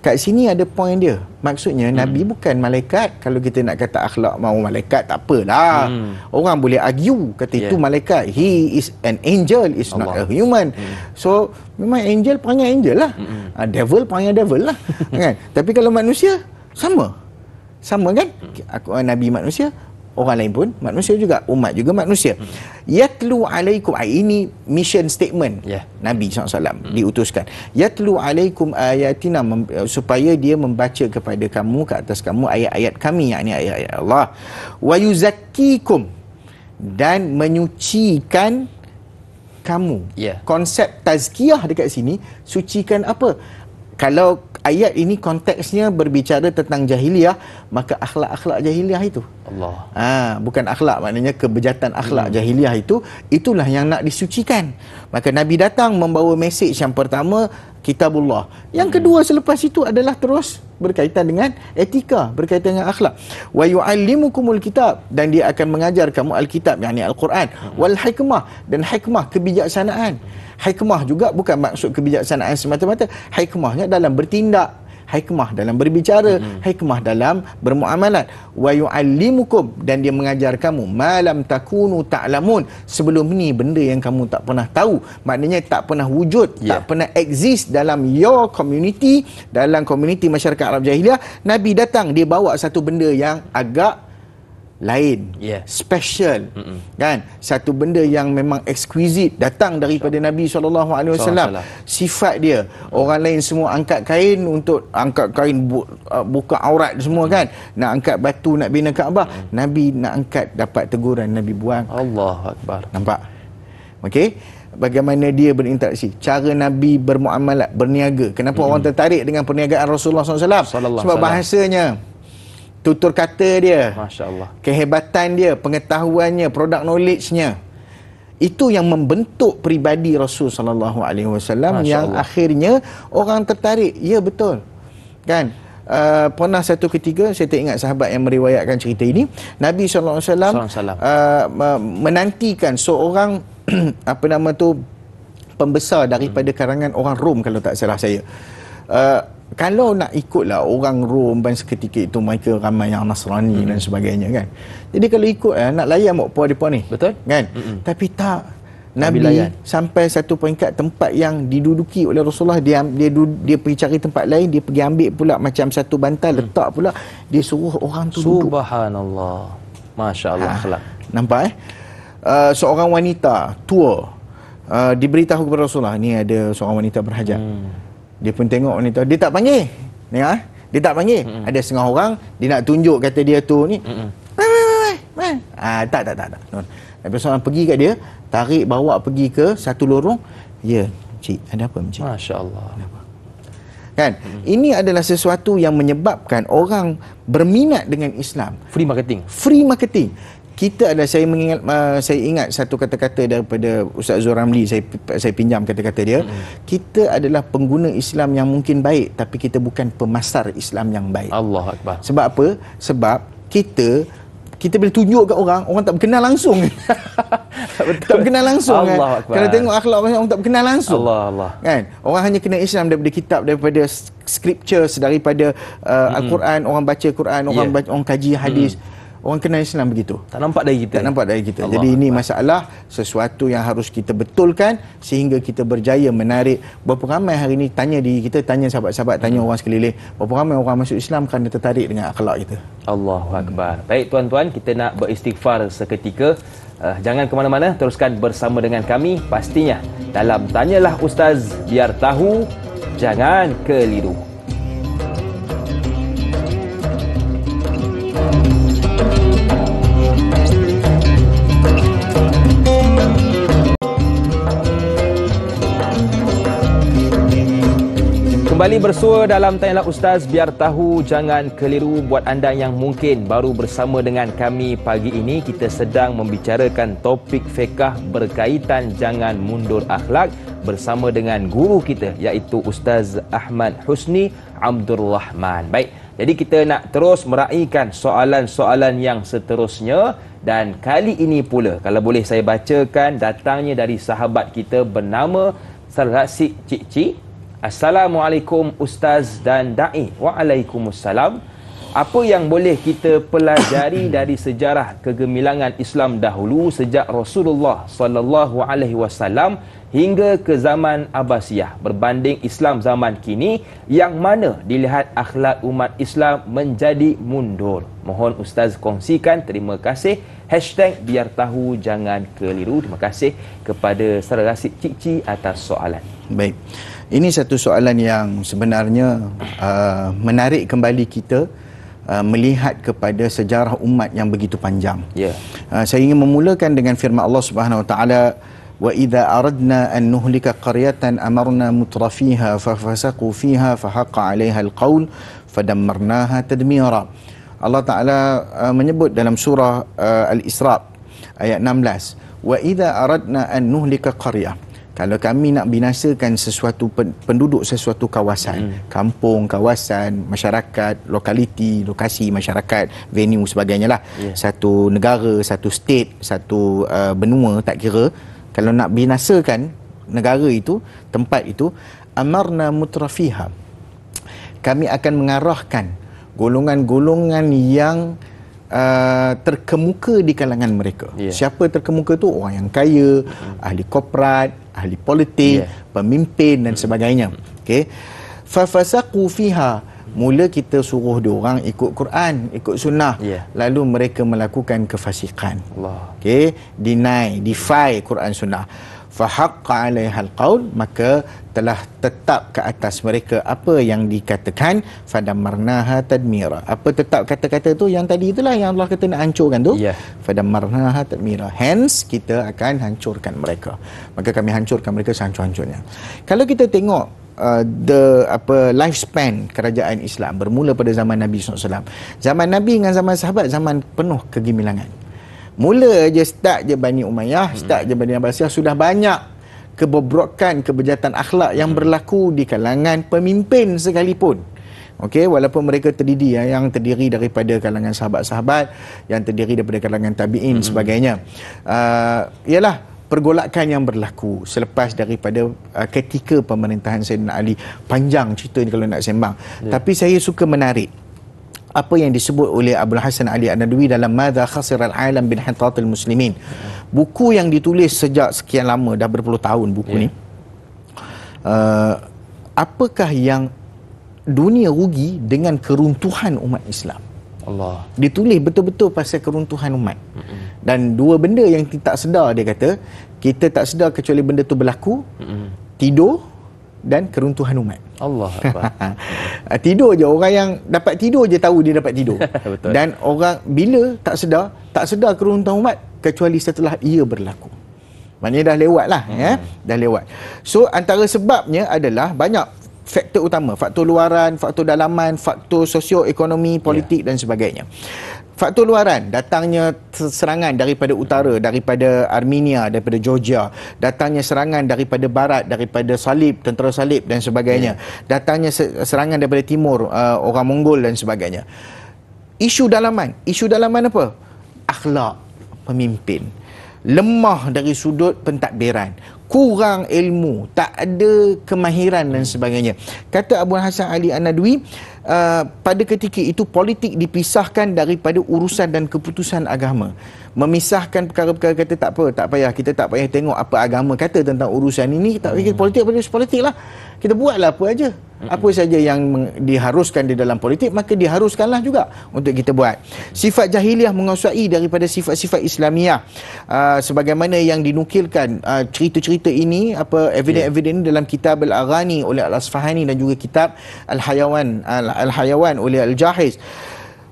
Kat sini ada poin dia. Maksudnya Nabi bukan malaikat. Kalau kita nak kata akhlak mau malaikat, tak apalah. Orang boleh argue kata itu malaikat. He is an angel, is not a human. So memang angel panggil angel lah. Devil panggil devil lah. Kan? Tapi kalau manusia sama kan? Aku Nabi manusia, Orang lain pun manusia juga, umat juga manusia. Yatlu alaikum, ini mission statement Nabi SAW diutuskan. Yatlu alaikum ayatina, supaya dia membaca kepada kamu, ke atas kamu ayat-ayat kami, yakni ayat-ayat Allah. Wa yuzakkikum, dan menyucikan kamu. Konsep tazkiyah dekat sini, sucikan apa? Kalau ayat ini konteksnya berbicara tentang jahiliyah, maka akhlak-akhlak jahiliyah itu. Bukan akhlak, maknanya kebejatan akhlak jahiliyah itu, itulah yang nak disucikan. Maka Nabi datang membawa mesej yang pertama, kitabullah. Yang kedua selepas itu adalah terus berkaitan dengan etika, berkaitan dengan akhlak. Wa yu'allimukumul kitab, dan dia akan mengajar kamu alkitab, yakni Al-Quran. Wal hikmah, dan hikmah, kebijaksanaan. Hikmah juga bukan maksud kebijaksanaan semata-mata. Hikmahnya dalam bertindak, hikmah dalam berbicara, hikmah dalam bermuamalat. Wa yu'allimukum, dan dia mengajar kamu ma lam takunu ta'lamun, sebelum ni benda yang kamu tak pernah tahu, maknanya tak pernah wujud, tak pernah exist dalam your community, dalam community masyarakat Arab jahiliah. Nabi datang, dia bawa satu benda yang agak lain, special, kan? Satu benda yang memang exquisite datang daripada Nabi SAW. Sifat dia, orang lain semua angkat kain untuk angkat kain buka aurat semua, kan? Nak angkat batu nak bina Kaabah, Nabi nak angkat, dapat teguran, Nabi buang. Allahu Akbar. Nampak? Okey, bagaimana dia berinteraksi, cara Nabi bermuamalat, berniaga. Kenapa orang tertarik dengan perniagaan Rasulullah SAW? Sebab bahasanya, tutur kata dia, Masya Allah, kehebatan dia, pengetahuannya, product knowledge-nya, itu yang membentuk peribadi Rasul SAW, yang Allah, akhirnya orang tertarik. Ya, betul, kan? Pernah satu ketika, saya tak ingat sahabat yang meriwayatkan cerita ini, Nabi SAW menantikan seorang apa nama tu, pembesar daripada karangan orang Rom, kalau tak salah saya. Kalau nak ikutlah orang Rom dan seketika itu mereka ramai yang Nasrani dan sebagainya, kan. Jadi kalau ikut nak layan buat apa ni, betul, kan? Tapi tak, Nabi sampai satu peringkat tempat yang diduduki oleh Rasulullah, dia pergi cari tempat lain, dia pergi ambil pula macam satu bantal, letak pula, dia suruh orang tu duduk. Subhanallah, Masya Allah. Nampak seorang wanita tua diberitahu kepada Rasulullah, ni ada seorang wanita berhajat. Dia pun tengok wanita, dia tak panggil. Tengok, dia tak panggil. Ada setengah orang, dia nak tunjuk, kata dia tu ni. Tak. Lepas seorang pergi kat dia, tarik, bawa pergi ke satu lorong. Ya, cik, ada apa, cik? Masya Allah. Kan? Ini adalah sesuatu yang menyebabkan orang berminat dengan Islam. Free marketing. Free marketing. Kita ada, saya ingat satu kata-kata daripada Ustaz Zul Ramli, saya pinjam kata-kata dia. Kita adalah pengguna Islam yang mungkin baik, tapi kita bukan pemasar Islam yang baik. Allah Akbar. Sebab apa? Sebab kita boleh tunjuk kat orang tak berkenal langsung. Tak berkenal langsung, kan? Kalau tengok akhlak orang tak berkenal langsung. Allah. Kan? Orang hanya kenal Islam daripada kitab, daripada scriptures, daripada Al-Quran, orang baca Quran, orang kaji hadis. Orang kenal Islam begitu. Tak nampak dari kita. Allah. Jadi ini masalah, sesuatu yang harus kita betulkan sehingga kita berjaya menarik. Berapa ramai hari ini tanya diri kita, tanya sahabat-sahabat, tanya orang sekeliling, berapa ramai orang masuk Islam kerana tertarik dengan akhlak kita. Allahu Akbar. Baik tuan-tuan, kita nak beristighfar seketika. Jangan ke mana-mana, teruskan bersama dengan kami pastinya dalam Tanyalah Ustaz, biar tahu, jangan keliru. Kembali bersua dalam Tanyalah Ustaz, biar tahu, jangan keliru. Buat anda yang mungkin baru bersama dengan kami pagi ini, kita sedang membicarakan topik fiqh berkaitan jangan mundur akhlak bersama dengan guru kita, iaitu Ustaz Ahmad Husni Abdul Rahman. Baik, jadi kita nak terus meraihkan soalan-soalan yang seterusnya, dan kali ini pula, kalau boleh saya bacakan, datangnya dari sahabat kita bernama Sarasik Cik Cik. Assalamualaikum Ustaz dan Da'i. Waalaikumsalam. Apa yang boleh kita pelajari dari sejarah kegemilangan Islam dahulu sejak Rasulullah sallallahu alaihi wasallam hingga ke zaman Abbasiyah berbanding Islam zaman kini, yang mana dilihat akhlak umat Islam menjadi mundur? Mohon Ustaz kongsikan. Terima kasih. #biar tahu jangan keliru. Terima kasih kepada Saudara Rasid Cik atas soalan. Baik. Ini satu soalan yang sebenarnya menarik kembali kita melihat kepada sejarah umat yang begitu panjang. Saya ingin memulakan dengan firman Allah Subhanahu Wa Taala, wa idza aradna an nuhlika qaryatan amarna mutrafiha fafasaqu fiha fahaqqa 'alaiha alqaul fadammarnaha tadmira. Allah Taala menyebut dalam surah Al-Isra ayat 16, wa idza aradna an nuhlika qaryah, kalau kami nak binasakan sesuatu penduduk sesuatu kawasan, kampung, kawasan, masyarakat, lokaliti, lokasi masyarakat, venue sebagainya lah, satu negara, satu state, satu benua, tak kira, kalau nak binasakan negara itu, tempat itu, amarna mutrafiha, kami akan mengarahkan golongan-golongan yang terkemuka di kalangan mereka. Siapa terkemuka tu? Orang yang kaya, ahli korporat, ahli politik, pemimpin dan sebagainya. Okey. Fafasaqu fiha, mula kita suruh diorang ikut Quran, ikut sunnah, lalu mereka melakukan kefasikan. Okey, defy Quran sunnah. Fahaqqa 'alaiha alqaul, maka telah tetap ke atas mereka apa yang dikatakan, fadammarnaha tadmira. Apa tetap kata-kata tu? Yang tadi itulah yang Allah kata nak hancurkan tu. Fadammarnaha tadmira. Hence kita akan hancurkan mereka. Maka kami hancurkan mereka sehancur-hancurnya. Kalau kita tengok lifespan kerajaan Islam bermula pada zaman Nabi SAW. Zaman Nabi dengan zaman sahabat zaman penuh kegemilangan. Mula je start je Bani Umayyah, start je Bani Abbasiyah, sudah banyak kebobrokan, kebejatan akhlak yang berlaku di kalangan pemimpin sekalipun. Okey, walaupun mereka yang terdiri daripada kalangan sahabat-sahabat, yang terdiri daripada kalangan tabi'in sebagainya. Ialah pergolakan yang berlaku selepas daripada ketika pemerintahan Sayyidina Ali. Panjang cerita ni kalau nak sembang. Tapi saya suka menarik apa yang disebut oleh Abdul Hasan Ali An-Nadwi dalam Madza Khasira al-Alam bin Hitatil Muslimin. Buku yang ditulis sejak sekian lama, dah berpuluh tahun buku ni. Apakah yang dunia rugi dengan keruntuhan umat Islam? Allah. Ditulis betul-betul pasal keruntuhan umat. Dan dua benda yang kita tak sedar, dia kata, kita tak sedar kecuali benda tu berlaku, tidur dan keruntuhan umat. Allah. Tidur je, orang yang dapat tidur je tahu dia dapat tidur. Dan orang bila tak sedar keruntuhan umat kecuali setelah ia berlaku. Maknanya dah lewat lah, dah lewat. So antara sebabnya adalah banyak faktor utama, faktor luaran, faktor dalaman, faktor sosioekonomi, politik dan sebagainya. Faktor luaran, datangnya serangan daripada utara, daripada Armenia, daripada Georgia, datangnya serangan daripada barat, daripada salib, tentera salib dan sebagainya, datangnya serangan daripada timur, orang Mongol dan sebagainya. Isu dalaman apa? Akhlak pemimpin, lemah dari sudut pentadbiran, kurang ilmu, tak ada kemahiran dan sebagainya. Kata Abu Hasan Ali An-Nadwi, pada ketika itu politik dipisahkan daripada urusan dan keputusan agama. Memisahkan perkara-perkara, kata tak payah, kita tak payah tengok apa agama kata tentang urusan ini, tak payah politik lah. Kita buatlah apa aja. Apa saja yang diharuskan di dalam politik, maka diharuskanlah juga untuk kita buat. Sifat jahiliah menguasai daripada sifat-sifat Islamiah. Sebagaimana yang dinukilkan cerita-cerita ini, evidence-evidence ini dalam kitab Al-Aghani oleh Al-Asfahani dan juga kitab Al-Hayawan oleh Al-Jahiz.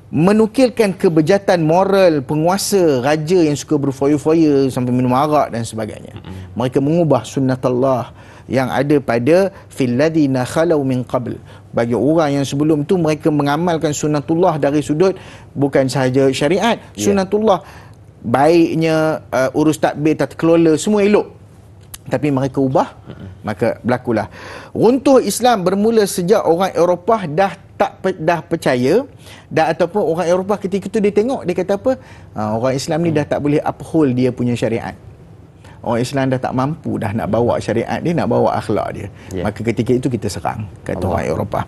Menukilkan kebejatan moral penguasa, raja yang suka berfoya-foya sampai minum arak dan sebagainya. Mereka mengubah sunnatullah yang ada pada fil ladina khalau min qabl. Bagi orang yang sebelum tu mereka mengamalkan sunnatullah dari sudut bukan sahaja syariat, sunnatullah baiknya, urus takbir, tata kelola semua elok. Tapi mereka ubah, maka berlakulah runtuh Islam. Bermula sejak orang Eropah dah percaya, ataupun orang Eropah ketika itu dia tengok, dia kata apa, orang Islam ni dah tak boleh uphold dia punya syariat. orang Islam dah tak mampu dah nak bawa syariat dia, nak bawa akhlak dia. Maka ketika itu kita serang, kata orang Eropah.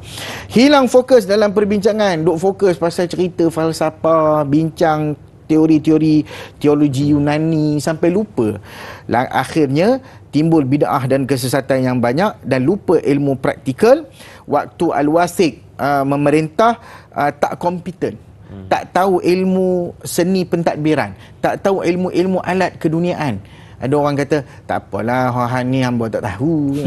Hilang fokus dalam perbincangan, duk fokus pasal cerita falsafah, bincang teori-teori teologi Yunani sampai lupa. Akhirnya timbul bid'ah dan kesesatan yang banyak dan lupa ilmu praktikal. Waktu Al-Wasik memerintah tak kompeten, tak tahu ilmu seni pentadbiran, tak tahu ilmu-ilmu alat keduniaan. Ada orang kata, tak apalah, hal ni hamba tak tahu.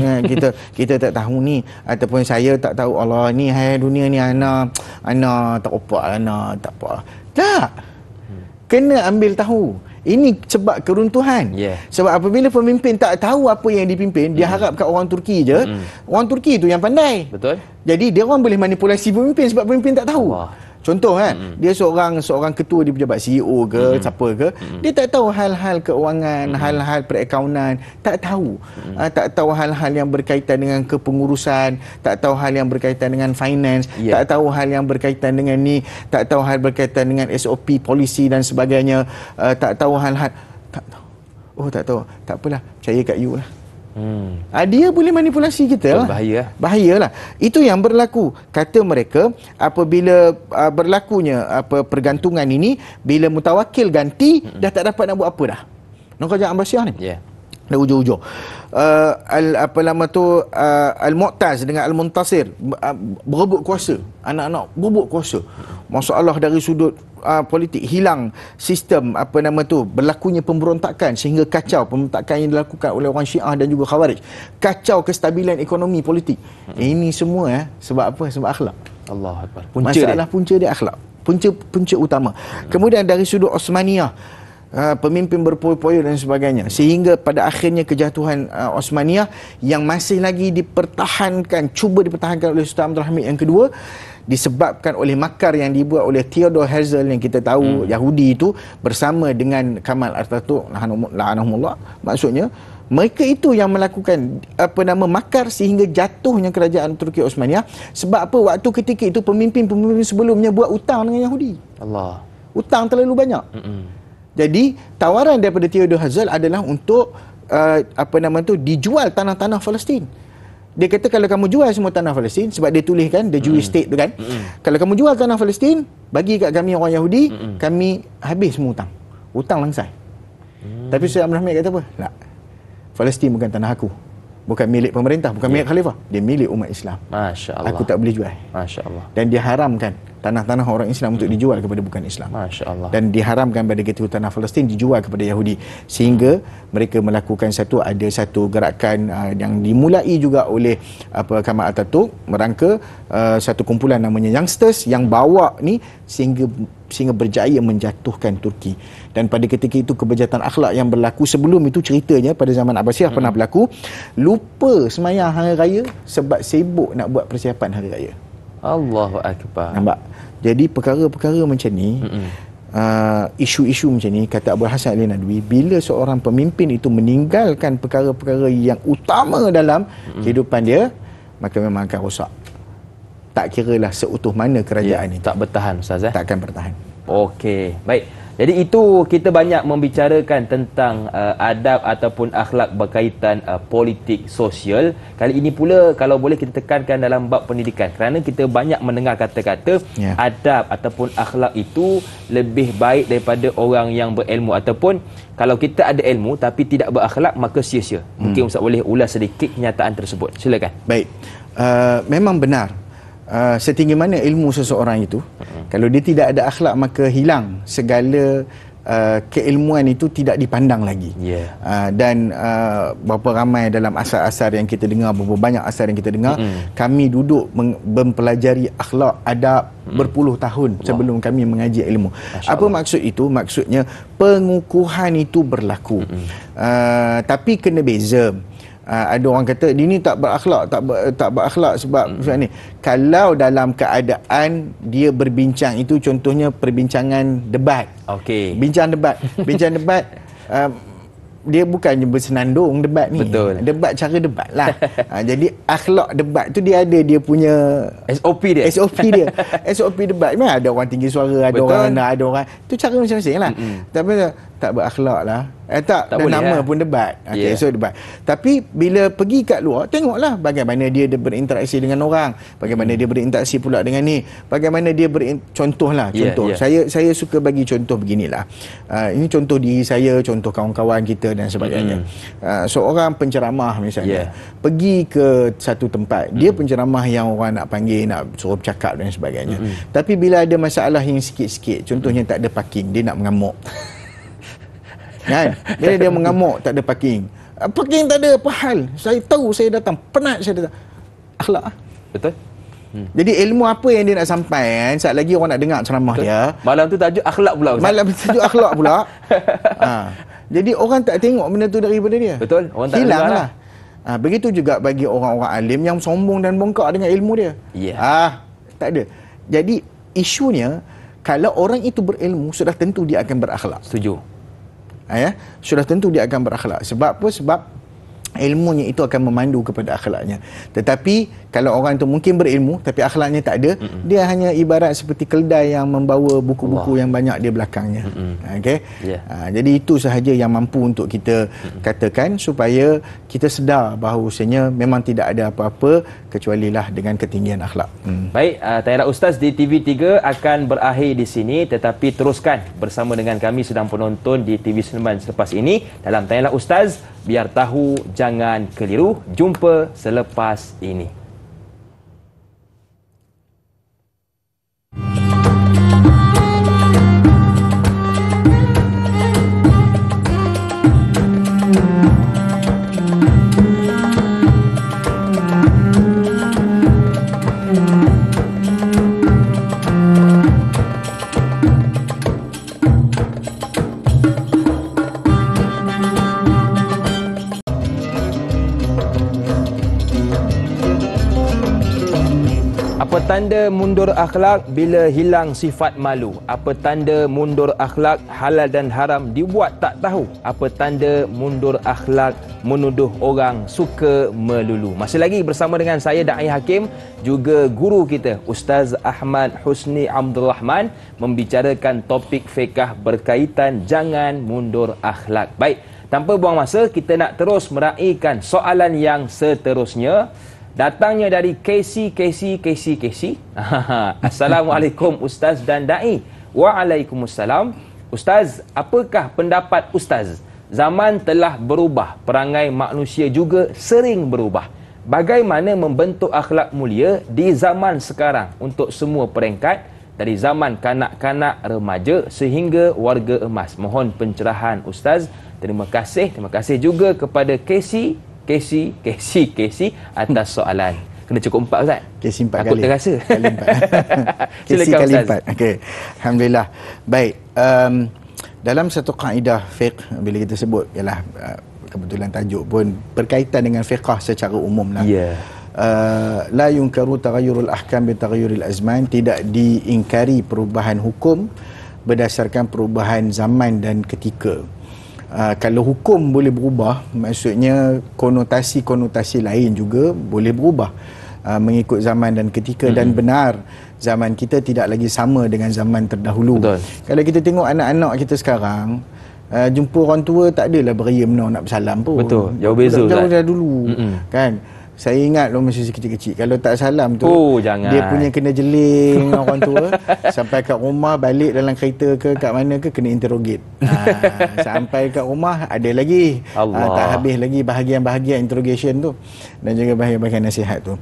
Kita tak tahu ni. Ataupun saya tak tahu, Allah ni, hai dunia ni, ana tak apa, ana tak apa. Tak. Kena ambil tahu. Ini sebab keruntuhan. Sebab apabila pemimpin tak tahu apa yang dipimpin, dia harap kat orang Turki je. Orang Turki tu yang pandai. Betul. Jadi dia orang boleh manipulasi pemimpin sebab pemimpin tak tahu. Contoh kan, dia seorang ketua di pejabat CEO ke, siapa ke, dia tak tahu hal-hal keuangan, hal-hal perakaunan, tak tahu. Tak tahu hal-hal yang berkaitan dengan kepengurusan, tak tahu hal yang berkaitan dengan finance, tak tahu hal yang berkaitan dengan ni, tak tahu hal berkaitan dengan SOP, polisi dan sebagainya, tak tahu hal-hal, tak tahu. Oh tak tahu, tak apalah, percaya kat you lah. Dia boleh manipulasi kita lah. Bahayalah. Itu yang berlaku. Kata mereka, apabila berlakunya pergantungan ini, bila mutawakil ganti, dah tak dapat nak buat apa dah. Nak kerajaan Abbasiyah ni. Dah hujung-hujung. Al-Mu'taz dengan Al-Muntasir berebut kuasa. Anak-anak berebut kuasa. Masalah dari sudut politik, hilang sistem berlakunya pemberontakan sehingga kacau pemberontakan yang dilakukan oleh orang Syiah dan juga Khawarij. Kacau kestabilan ekonomi politik. Ini semua sebab apa? Sebab akhlak. Allahu Akbar. Punca dia akhlak. Punca utama. Kemudian dari sudut Osmaniyah, pemimpin berpoya-poya dan sebagainya, sehingga pada akhirnya kejatuhan Osmaniyah yang masih lagi cuba dipertahankan oleh Sultan Abdul Hamid yang kedua, disebabkan oleh makar yang dibuat oleh Theodor Herzl yang kita tahu, Yahudi itu, bersama dengan Kamal Atatürk la'anahumullah. Maksudnya mereka itu yang melakukan makar sehingga jatuhnya kerajaan Turki Osmaniyah. Sebab apa? Waktu ketika itu pemimpin-pemimpin sebelumnya buat hutang dengan Yahudi. Hutang terlalu banyak. Jadi tawaran daripada Theodor Herzl adalah untuk dijual tanah-tanah Palestin. Dia kata kalau kamu jual semua tanah Palestin, sebab dia tulis kan the Jewish state tu kan, kalau kamu jual tanah Palestin, bagi kat kami orang Yahudi, kami habis semua hutang langsai. Tapi Syed Abdul Hamid kata apa? Tak, Palestin bukan tanah aku, bukan milik pemerintah, bukan milik khalifah, dia milik umat Islam. Masya Allah. Aku tak boleh jual. Masya Allah. Dan dia haramkan tanah-tanah orang Islam untuk dijual kepada bukan Islam. Masya Allah. Dan diharamkan pada ketika tanah Palestin dijual kepada Yahudi, sehingga mereka melakukan ada satu gerakan yang dimulai juga oleh Kamal Atatürk, merangka satu kumpulan namanya Youngsters yang bawa ni sehingga berjaya menjatuhkan Turki. Dan pada ketika itu kebejatan akhlak yang berlaku sebelum itu, ceritanya pada zaman Abbasiyah pernah berlaku, lupa semayang hari raya sebab sibuk nak buat persiapan hari raya. Allahu Akbar. Nampak? Jadi perkara-perkara macam ni, isu-isu macam ni, kata Abu Hasan Ali Nadwi, bila seorang pemimpin itu meninggalkan perkara-perkara yang utama dalam kehidupan dia, maka memang akan rosak. Tak kiralah seutuh mana kerajaan ni. Tak bertahan, Ustaz. Takkan bertahan. Okey, baik. Jadi itu kita banyak membicarakan tentang adab ataupun akhlak berkaitan politik sosial. Kali ini pula kalau boleh kita tekankan dalam bab pendidikan, kerana kita banyak mendengar kata-kata adab ataupun akhlak itu lebih baik daripada orang yang berilmu, ataupun kalau kita ada ilmu tapi tidak berakhlak maka sia-sia. Mungkin Ustaz boleh ulas sedikit kenyataan tersebut. Silakan. Baik. Memang benar. Setinggi mana ilmu seseorang itu, kalau dia tidak ada akhlak maka hilang segala keilmuan itu, tidak dipandang lagi. Dan berapa ramai dalam asar-asar yang kita dengar, berapa banyak asar yang kita dengar, kami duduk mempelajari akhlak, adab berpuluh tahun sebelum kami mengaji ilmu. Apa maksud itu? Maksudnya pengukuhan itu berlaku, tapi kena beza. Ada orang kata dia ni tak berakhlak, tak berakhlak sebab ni. Kalau dalam keadaan dia berbincang itu, contohnya perbincangan debat. Bincang debat dia bukannya bersenandung debat ni. Betul. Debat cara debat lah. Jadi akhlak debat tu dia ada dia punya SOP dia. SOP debat. Memang ada orang tinggi suara, ada orang rendah, ada orang. Tu cara masing-masing lah. tak berakhlak lah. Tak boleh, nama pun debat. Okay, so debat. Tapi bila pergi kat luar, tengoklah bagaimana dia berinteraksi dengan orang, bagaimana dia berinteraksi pula dengan ni, bagaimana dia contoh. Saya suka bagi contoh beginilah. Ini contoh diri saya, contoh kawan-kawan kita dan sebagainya. Seorang penceramah misalnya, pergi ke satu tempat, dia penceramah yang orang nak panggil, nak suruh bercakap dan sebagainya. Tapi bila ada masalah yang sikit-sikit, contohnya tak ada parking, dia nak mengamuk. Kan? Bila dia mengamuk, tak ada parking. Parking tak ada, apa hal? Saya tahu saya datang, penat saya datang. Akhlak. Betul. Jadi ilmu apa yang dia nak sampai kan? Saat lagi orang nak dengar ceramah dia. Malam tu tajuk akhlak pula. Malam tajuk akhlak pula. Jadi orang tak tengok benda tu daripada dia. Betul. Orang tak hilang lah. Begitu juga bagi orang-orang alim yang sombong dan bongkak dengan ilmu dia. Tak ada. Jadi isunya, kalau orang itu berilmu, sudah tentu dia akan berakhlak. Setuju. Sudah tentu dia akan berakhlak. Sebab apa? Sebab ilmunya itu akan memandu kepada akhlaknya. Tetapi kalau orang tu mungkin berilmu tapi akhlaknya tak ada, dia hanya ibarat seperti keldai yang membawa buku-buku yang banyak di belakangnya. Jadi itu sahaja yang mampu untuk kita katakan supaya kita sedar bahawasanya memang tidak ada apa-apa kecualilah dengan ketinggian akhlak. Baik, Tanya Ustaz di TV3 akan berakhir di sini, tetapi teruskan bersama dengan kami sedang penonton di TV Senaman selepas ini dalam Tanya Ustaz, biar tahu jangan keliru. Jumpa selepas ini. Apa tanda mundur akhlak bila hilang sifat malu? Apa tanda mundur akhlak halal dan haram dibuat tak tahu? Apa tanda mundur akhlak menuduh orang suka melulu? Masih lagi bersama dengan saya Da'i Hakim, juga guru kita Ustaz Ahmad Husni Abdul Rahman, membicarakan topik fiqh berkaitan jangan mundur akhlak. Baik, tanpa buang masa, kita nak terus meraihkan soalan yang seterusnya. Datangnya dari Casey. Assalamualaikum Ustaz dan Da'i. Waalaikumsalam. Ustaz, apakah pendapat Ustaz? Zaman telah berubah, perangai manusia juga sering berubah. Bagaimana membentuk akhlak mulia di zaman sekarang untuk semua peringkat, dari zaman kanak-kanak, remaja sehingga warga emas? Mohon pencerahan Ustaz. Terima kasih juga kepada Casey atas soalan. Kena cukup 4 Ustaz. Casey 4 kali. Takut terasa. Kali 4. Silakan kali Ustaz. 4. Okey. Alhamdulillah. Baik. Dalam satu kaedah fiqh, bila kita sebut ialah kebetulan tajuk pun berkaitan dengan fiqh secara umum lah. La yunkaru taghayyurul ahkam bi taghayyuril azman, tidak diingkari perubahan hukum berdasarkan perubahan zaman dan ketika. Kalau hukum boleh berubah, maksudnya konotasi-konotasi lain juga boleh berubah mengikut zaman dan ketika. Dan benar, zaman kita tidak lagi sama dengan zaman terdahulu. Betul. Kalau kita tengok anak-anak kita sekarang, jumpa orang tua tak adalah beria menor nak bersalam pun. Betul, jauh beza. Jauh dah dulu. Kan? Saya ingat loh masa kecil-kecil, kalau tak salam tu, dia punya kena jeling orang tua. Sampai kat rumah, balik dalam kereta ke kat mana ke, kena interrogate. Sampai kat rumah ada lagi, tak habis lagi bahagian-bahagian interrogation tu, dan juga bahagian-bahagian nasihat tu.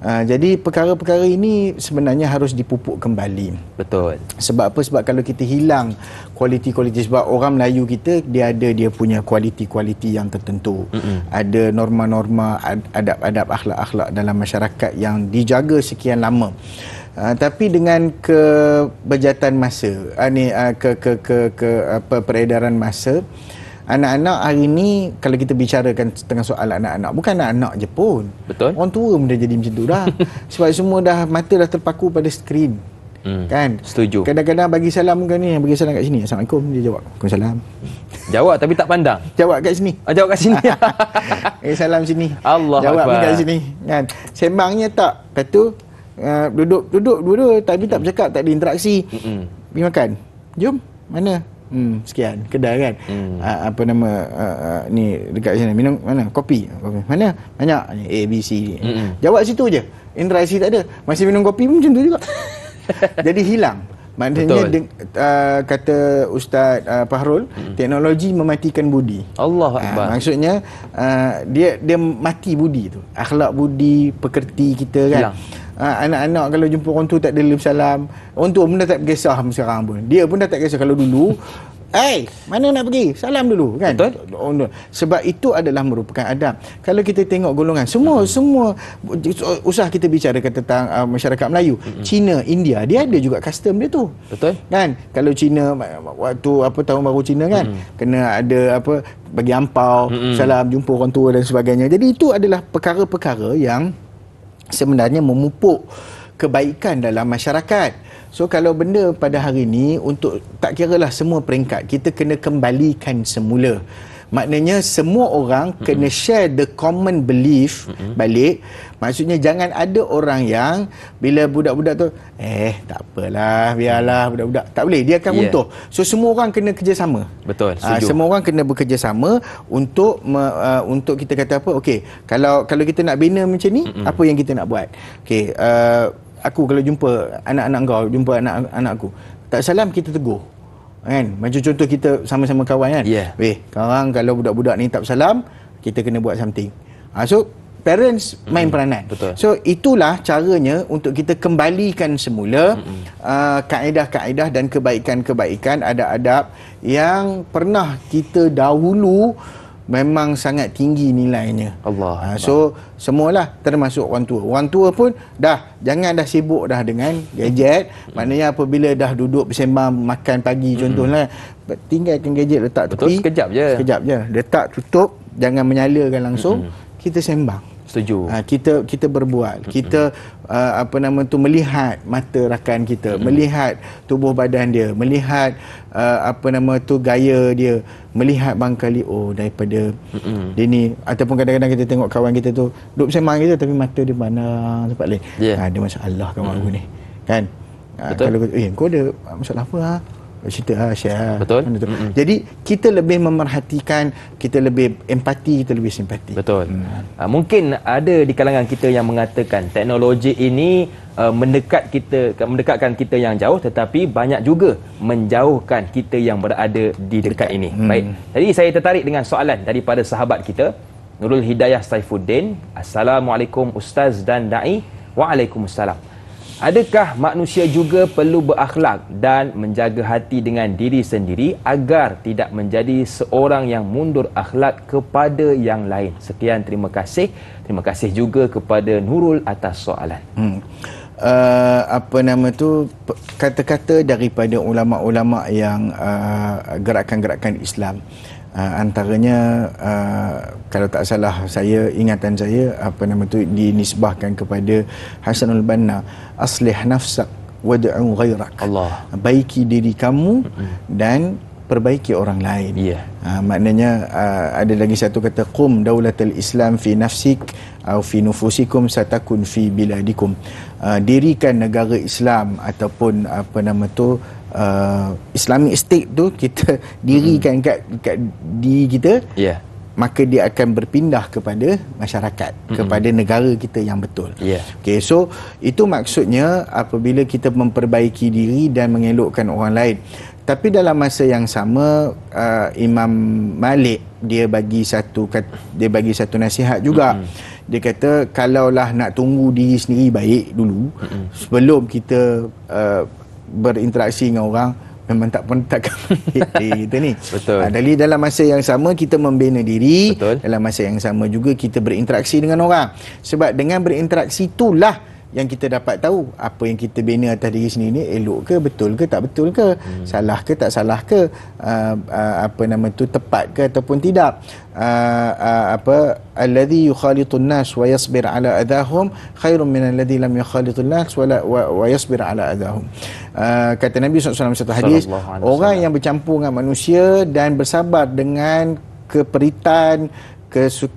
Jadi perkara-perkara ini sebenarnya harus dipupuk kembali. Betul. Sebab apa? Sebab kalau kita hilang kualiti-kualiti, sebab orang Melayu kita dia punya kualiti-kualiti yang tertentu. Ada norma-norma, adab-adab, akhlak-akhlak dalam masyarakat yang dijaga sekian lama. Tapi dengan keberjatan masa, peredaran masa, anak-anak hari ni, kalau kita bicarakan tengah soal anak-anak, bukan anak-anak je pun. Betul. Orang tua pun dah jadi macam tu dah. Sebab semua mata dah terpaku pada skrin. Kan? Setuju. Kadang-kadang bagi salam kan ni, bagi salam kat sini, Assalamualaikum, dia jawab Waalaikumsalam. Jawab tapi tak pandang. Jawab kat sini. Jawab kat sini. Salam sini. Allah jawab Akbar. Kat sini. Kan? Sembangnya tak. Lepas tu duduk dua-dua tapi tak bercakap, tak ada interaksi. Pergi makan. Jom. Mana? sekian kedai kan. Apa nama ni dekat sini, minum mana, kopi mana, banyak A B C. Jawab situ je, interaksi tak ada, masih minum kopi pun macam tu juga. Jadi hilang. Maknanya kata Ustaz Fahrul, teknologi mematikan budi. Allah Akbar. Maksudnya dia mati budi tu, akhlak budi pekerti kita kan. Anak-anak kalau jumpa orang tua tak ada salam, orang tua pun dah tak kisah sekarang pun. Dia pun dah tak kisah. Kalau dulu mana nak pergi? Salam dulu kan. Betul. Sebab itu adalah merupakan adab. Kalau kita tengok golongan semua usah kita bicarakan tentang masyarakat Melayu, Cina, India, dia ada juga custom dia tu. Betul. Kan? Kalau Cina waktu tahun baru Cina kan, kena ada bagi ampau, salam, jumpa orang tua dan sebagainya. Jadi itu adalah perkara-perkara yang sebenarnya memupuk kebaikan dalam masyarakat. So kalau benda pada hari ni, untuk tak kiralah semua peringkat, kita kena kembalikan semula. Maknanya semua orang kena share the common belief balik. Maksudnya jangan ada orang yang bila budak-budak tu tak apalah, biarlah budak-budak. Tak boleh, dia akan runtuh. So semua orang kena kerjasama. Betul, setuju. Semua orang kena bekerjasama untuk untuk kita kata okey, kalau kita nak bina macam ni, apa yang kita nak buat. Okey, aku kalau jumpa anak-anak kau, jumpa anak-anak aku, tak salam, kita tegur. Kan? Macam contoh kita sama-sama kawan kan. Sekarang kalau budak-budak ni tak salam, kita kena buat something. So parents main peranan. Betul. So itulah caranya untuk kita kembalikan semula kaedah-kaedah dan kebaikan-kebaikan, adab-adab yang pernah kita dahulu memang sangat tinggi nilainya. Allah. So semualah, termasuk orang tua. Orang tua pun jangan dah sibuk dah dengan gadget. Maknanya apabila dah duduk bersembang makan pagi contohnya, tinggalkan gadget, letak tepi. Sekejap je. Letak, tutup, jangan menyalakan langsung. Kita sembang. Setuju. Kita berbual. Kita melihat mata rakan kita, melihat tubuh badan dia, melihat gaya dia, melihat bangkali daripada dia ni, ataupun kadang-kadang kita tengok kawan kita tu duduk bersembang kita tapi mata dia pandang tempat lain. Ada masalah kawan aku ni. Kan? Kalau kau ada masalah apa cerita share. Betul. Jadi kita lebih memerhatikan, kita lebih empati, kita lebih simpati. Betul. Mungkin ada di kalangan kita yang mengatakan teknologi ini mendekatkan kita yang jauh, tetapi banyak juga menjauhkan kita yang berada di dekat ini. Baik. Jadi saya tertarik dengan soalan daripada sahabat kita, Nurul Hidayah Saifuddin. Assalamualaikum Ustaz dan Da'i. Waalaikumsalam. Adakah manusia juga perlu berakhlak dan menjaga hati dengan diri sendiri agar tidak menjadi seorang yang mundur akhlak kepada yang lain? Sekian, terima kasih. Terima kasih juga kepada Nurul atas soalan. Kata-kata daripada ulama-ulama yang gerakan-gerakan Islam. Antaranya kalau tak salah ingatan saya dinisbahkan kepada Hasanul Banna, aslih nafsak wad'u ghairak. Allah. Baiki diri kamu dan perbaiki orang lain. Maknanya ada lagi satu kata, qum daulatul Islam fi nafsik atau fi nufusikum satakun fi biladikum. Dirikan negara Islam ataupun Islamic State tu kita dirikan kat diri kita, maka dia akan berpindah kepada masyarakat, kepada negara kita yang betul. Okay, so itu maksudnya apabila kita memperbaiki diri dan mengelokkan orang lain. Tapi dalam masa yang sama, Imam Malik dia bagi satu nasihat juga. Dia kata kalaulah nak tunggu diri sendiri baik dulu sebelum kita berinteraksi dengan orang, memang takkan kita ni. Betul. Dari dalam masa yang sama kita membina diri. Betul. Dalam masa yang sama juga kita berinteraksi dengan orang. Sebab dengan berinteraksi itulah yang kita dapat tahu apa yang kita bina atas diri sendiri ni elok ke, betul ke tak betul ke, salah ke tak salah ke, tepat ke ataupun tidak. Alladhi yukhalitun nas wa yasbir ala adahum khairun min alladhi lam yukhalitun nas wa yasbir ala adahum. Kata Nabi SAW satu hadis, orang yang bercampur dengan manusia dan bersabar dengan keperitan,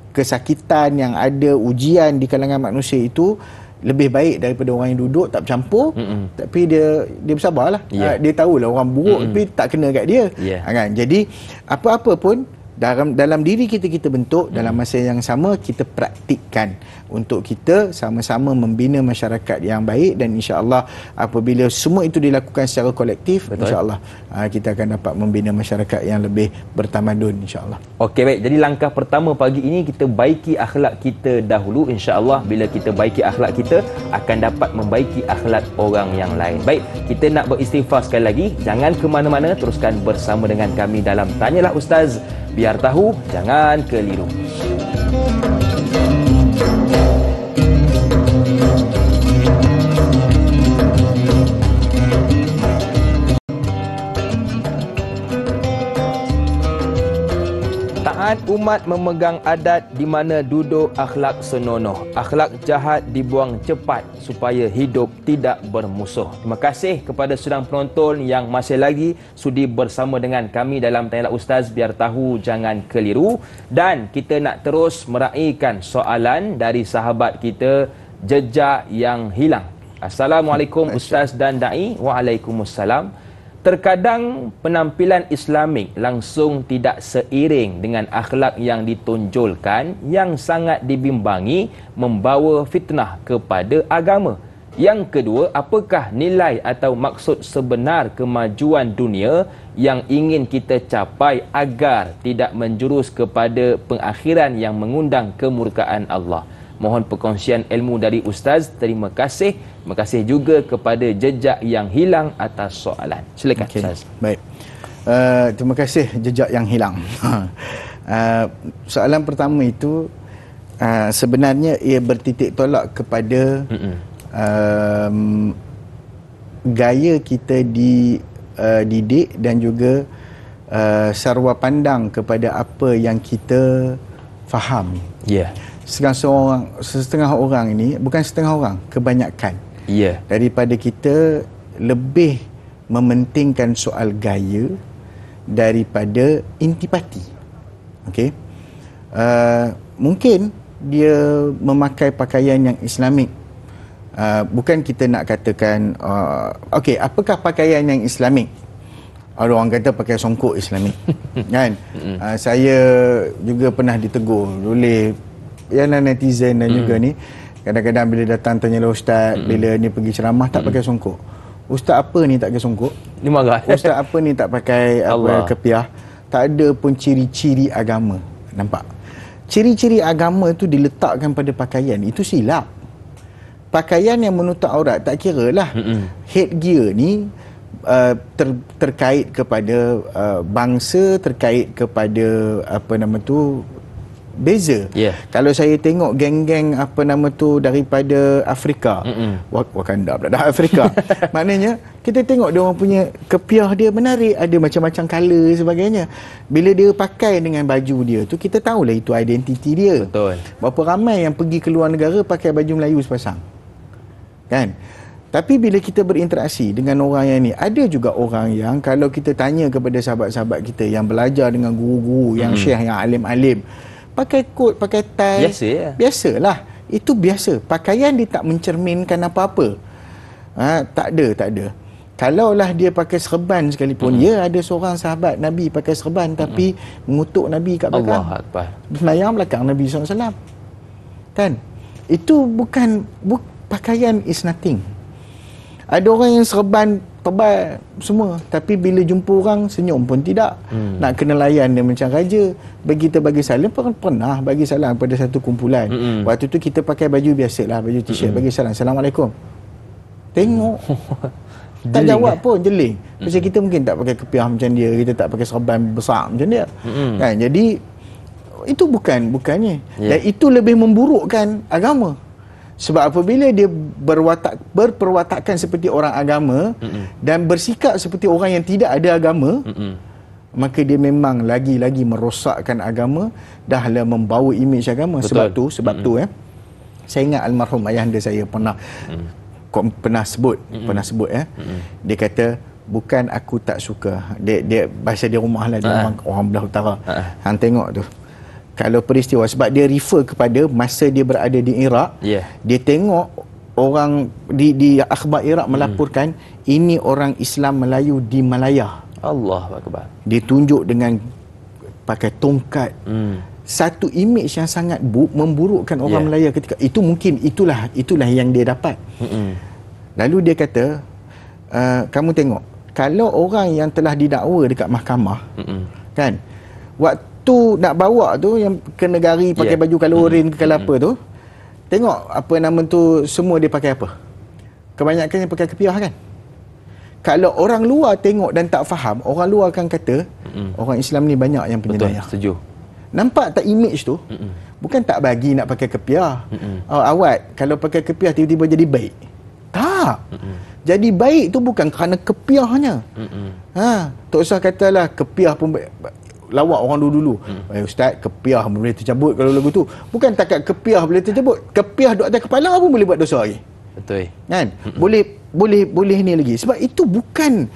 kesakitan yang ada, ujian di kalangan manusia itu lebih baik daripada orang yang duduk tak bercampur, tapi dia bersabarlah. Dia tahulah orang buruk tapi tak kena kat dia. Kan? Jadi apa-apa pun dalam diri kita bentuk, dalam masa yang sama kita praktikkan untuk kita sama-sama membina masyarakat yang baik, dan insya-Allah apabila semua itu dilakukan secara kolektif, insya-Allah kita akan dapat membina masyarakat yang lebih bertamadun, insya-Allah. Okey, baik. Jadi langkah pertama pagi ini kita baiki akhlak kita dahulu, insya-Allah. Bila kita baiki akhlak kita, akan dapat membaiki akhlak orang yang lain. Baik, kita nak beristighfar sekali lagi. Jangan ke mana-mana, teruskan bersama dengan kami dalam Tanyalah Ustaz. Biar tahu, jangan keliru. Taat umat memegang adat di mana duduk akhlak senonoh. Akhlak jahat dibuang cepat supaya hidup tidak bermusuh. Terima kasih kepada sedang penonton yang masih lagi sudi bersama dengan kami dalam Tanyalah Ustaz. Biar tahu, jangan keliru. Dan kita nak terus meraihkan soalan dari sahabat kita, jejak yang hilang. Assalamualaikum Ustaz dan Da'i. Waalaikumsalam. Terkadang penampilan Islamik langsung tidak seiring dengan akhlak yang ditonjolkan yang sangat dibimbangi, membawa fitnah kepada agama. Yang kedua, apakah nilai atau maksud sebenar kemajuan dunia yang ingin kita capai agar tidak menjurus kepada pengakhiran yang mengundang kemurkaan Allah? Mohon perkongsian ilmu dari Ustaz. Terima kasih. Terima kasih juga kepada jejak yang hilang atas soalan. Silakan Ustaz. Baik. Terima kasih jejak yang hilang. Soalan pertama itu sebenarnya ia bertitik tolak kepada gaya kita didik dan juga sarwa pandang kepada apa yang kita faham. Setengah orang ini, bukan setengah orang, kebanyakan daripada kita lebih mementingkan soal gaya daripada intipati. Okey, mungkin dia memakai pakaian yang Islamik. Bukan kita nak katakan okey, apakah pakaian yang Islamik? Ada orang kata pakai songkok Islamik. Kan? Saya juga pernah ditegur oleh netizen dan juga ni, kadang-kadang bila datang tanyalah Ustaz, bila ni pergi ceramah tak pakai songkok. Ustaz apa ni tak pakai songkok? Ni marah. Ustaz apa ni tak pakai kepiah? Tak ada pun ciri-ciri agama. Nampak? Ciri-ciri agama tu diletakkan pada pakaian. Itu silap. Pakaian yang menutup aurat tak kira lah. Headgear ni terkait kepada bangsa, terkait kepada beza. Kalau saya tengok geng-geng daripada Afrika, Wakanda pula dah Afrika. Maknanya kita tengok dia orang punya kepiah dia menarik, ada macam-macam color sebagainya. Bila dia pakai dengan baju dia tu, kita tahulah itu identiti dia. Betul. Berapa ramai yang pergi ke luar negara pakai baju Melayu sepasang. Kan? Tapi bila kita berinteraksi dengan orang yang ni, ada juga orang yang kalau kita tanya kepada sahabat-sahabat kita yang belajar dengan guru-guru, yang syekh, yang alim-alim, pakai kot, pakai tie, biasalah. Itu biasa. Pakaian dia tak mencerminkan apa-apa. Tak ada. Kalaulah dia pakai serban sekalipun, ada seorang sahabat Nabi pakai serban tapi mengutuk Nabi kat belakang. Allah Akbar. Semayang belakang Nabi SAW. Kan? Itu pakaian is nothing. Ada orang yang serban tebal semua, tapi bila jumpa orang senyum pun tidak. Nak kena layan dia macam raja. Kita bagi salam, pernah bagi salam pada satu kumpulan. Waktu tu kita pakai baju biasalah, baju t-shirt, bagi salam, Assalamualaikum. Tengok tak jawab pun, jeling. Pasal kita mungkin tak pakai kepiah macam dia, kita tak pakai serban besar macam dia. Kan? Jadi itu bukannya. Dan itu lebih memburukkan agama. Sebab apabila dia berperwatakan seperti orang agama dan bersikap seperti orang yang tidak ada agama, maka dia memang lagi-lagi merosakkan agama, dahlah membawa imej agama. Betul. Sebab tu saya ingat almarhum ayahanda saya pernah sebut dia kata, bukan aku tak suka, dia bahasa dia rumah lah, dia orang belah utara. Hang tengok tu, kalau peristiwa, sebab dia refer kepada masa dia berada di Iraq, dia tengok orang di akhbar Iraq melaporkan ini orang Islam Melayu di Malaya. Allahu akbar. Ditunjuk dengan pakai tongkat. Satu image yang sangat memburukkan orang Melayu ketika itu. Mungkin itulah yang dia dapat. Lalu dia kata, kamu tengok, kalau orang yang telah didakwa dekat mahkamah, kan, waktu nak bawa tu yang kena gari pakai baju kalorin ke kalau apa tu, tengok apa nama tu, semua dia pakai apa? Kebanyakannya pakai kepiah kan? Kalau orang luar tengok dan tak faham, orang luar akan kata orang Islam ni banyak yang penyedayah. Betul, setuju. Nampak tak image tu? Bukan tak bagi nak pakai kepiah. Awak kalau pakai kepiah tiba-tiba jadi baik. Tak. Jadi baik tu bukan kerana kepiahnya. Tak usah katalah kepiah pun lawak orang dulu-dulu. Ustaz, kepiah boleh tercabut kalau lagu tu. Bukan takat kepiah boleh tercabut. Kepiah duduk atas kepala pun boleh buat dosa lagi. Betul. Kan? Boleh ni lagi. Sebab itu bukan,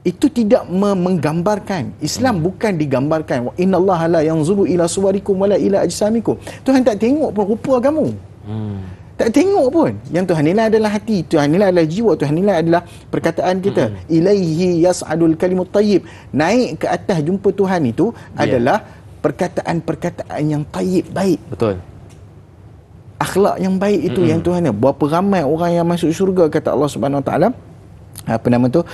itu tidak menggambarkan. Islam bukan digambarkan. Wa innallaha la yanzuru ila suwarikum wala ila ajsamikum. Tuhan tak tengok pun rupa kamu. Tak tengok pun. Yang Tuhan nilai adalah hati, Tuhan nilai adalah jiwa, Tuhan nilai adalah perkataan kita. Ilaihi yas'adul kalimut tayyib. Naik ke atas jumpa Tuhan itu adalah perkataan-perkataan yang tayyib, baik. Betul. Akhlak yang baik itu yang Tuhan ni. Berapa ramai orang yang masuk syurga kata Allah Subhanahu Wa Taala. Apa nama tu?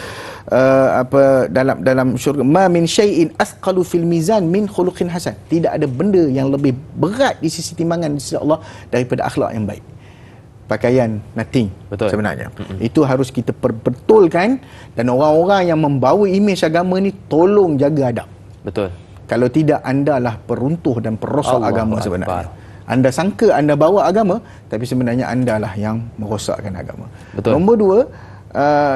Dalam syurga, ma min syai'in asqalu fil mizan min khuluqin hasan. Tidak ada benda yang lebih berat di sisi timbangan di sisi Allah daripada akhlak yang baik. Pakaian nothing. Betul. Sebenarnya. Itu harus kita perbetulkan, dan orang-orang yang membawa imej agama ni tolong jaga adab. Betul. Kalau tidak, anda lah peruntuh dan perosak agama sebenarnya. Anda sangka anda bawa agama, tapi sebenarnya anda lah yang merosakkan agama. Betul. Nombor dua,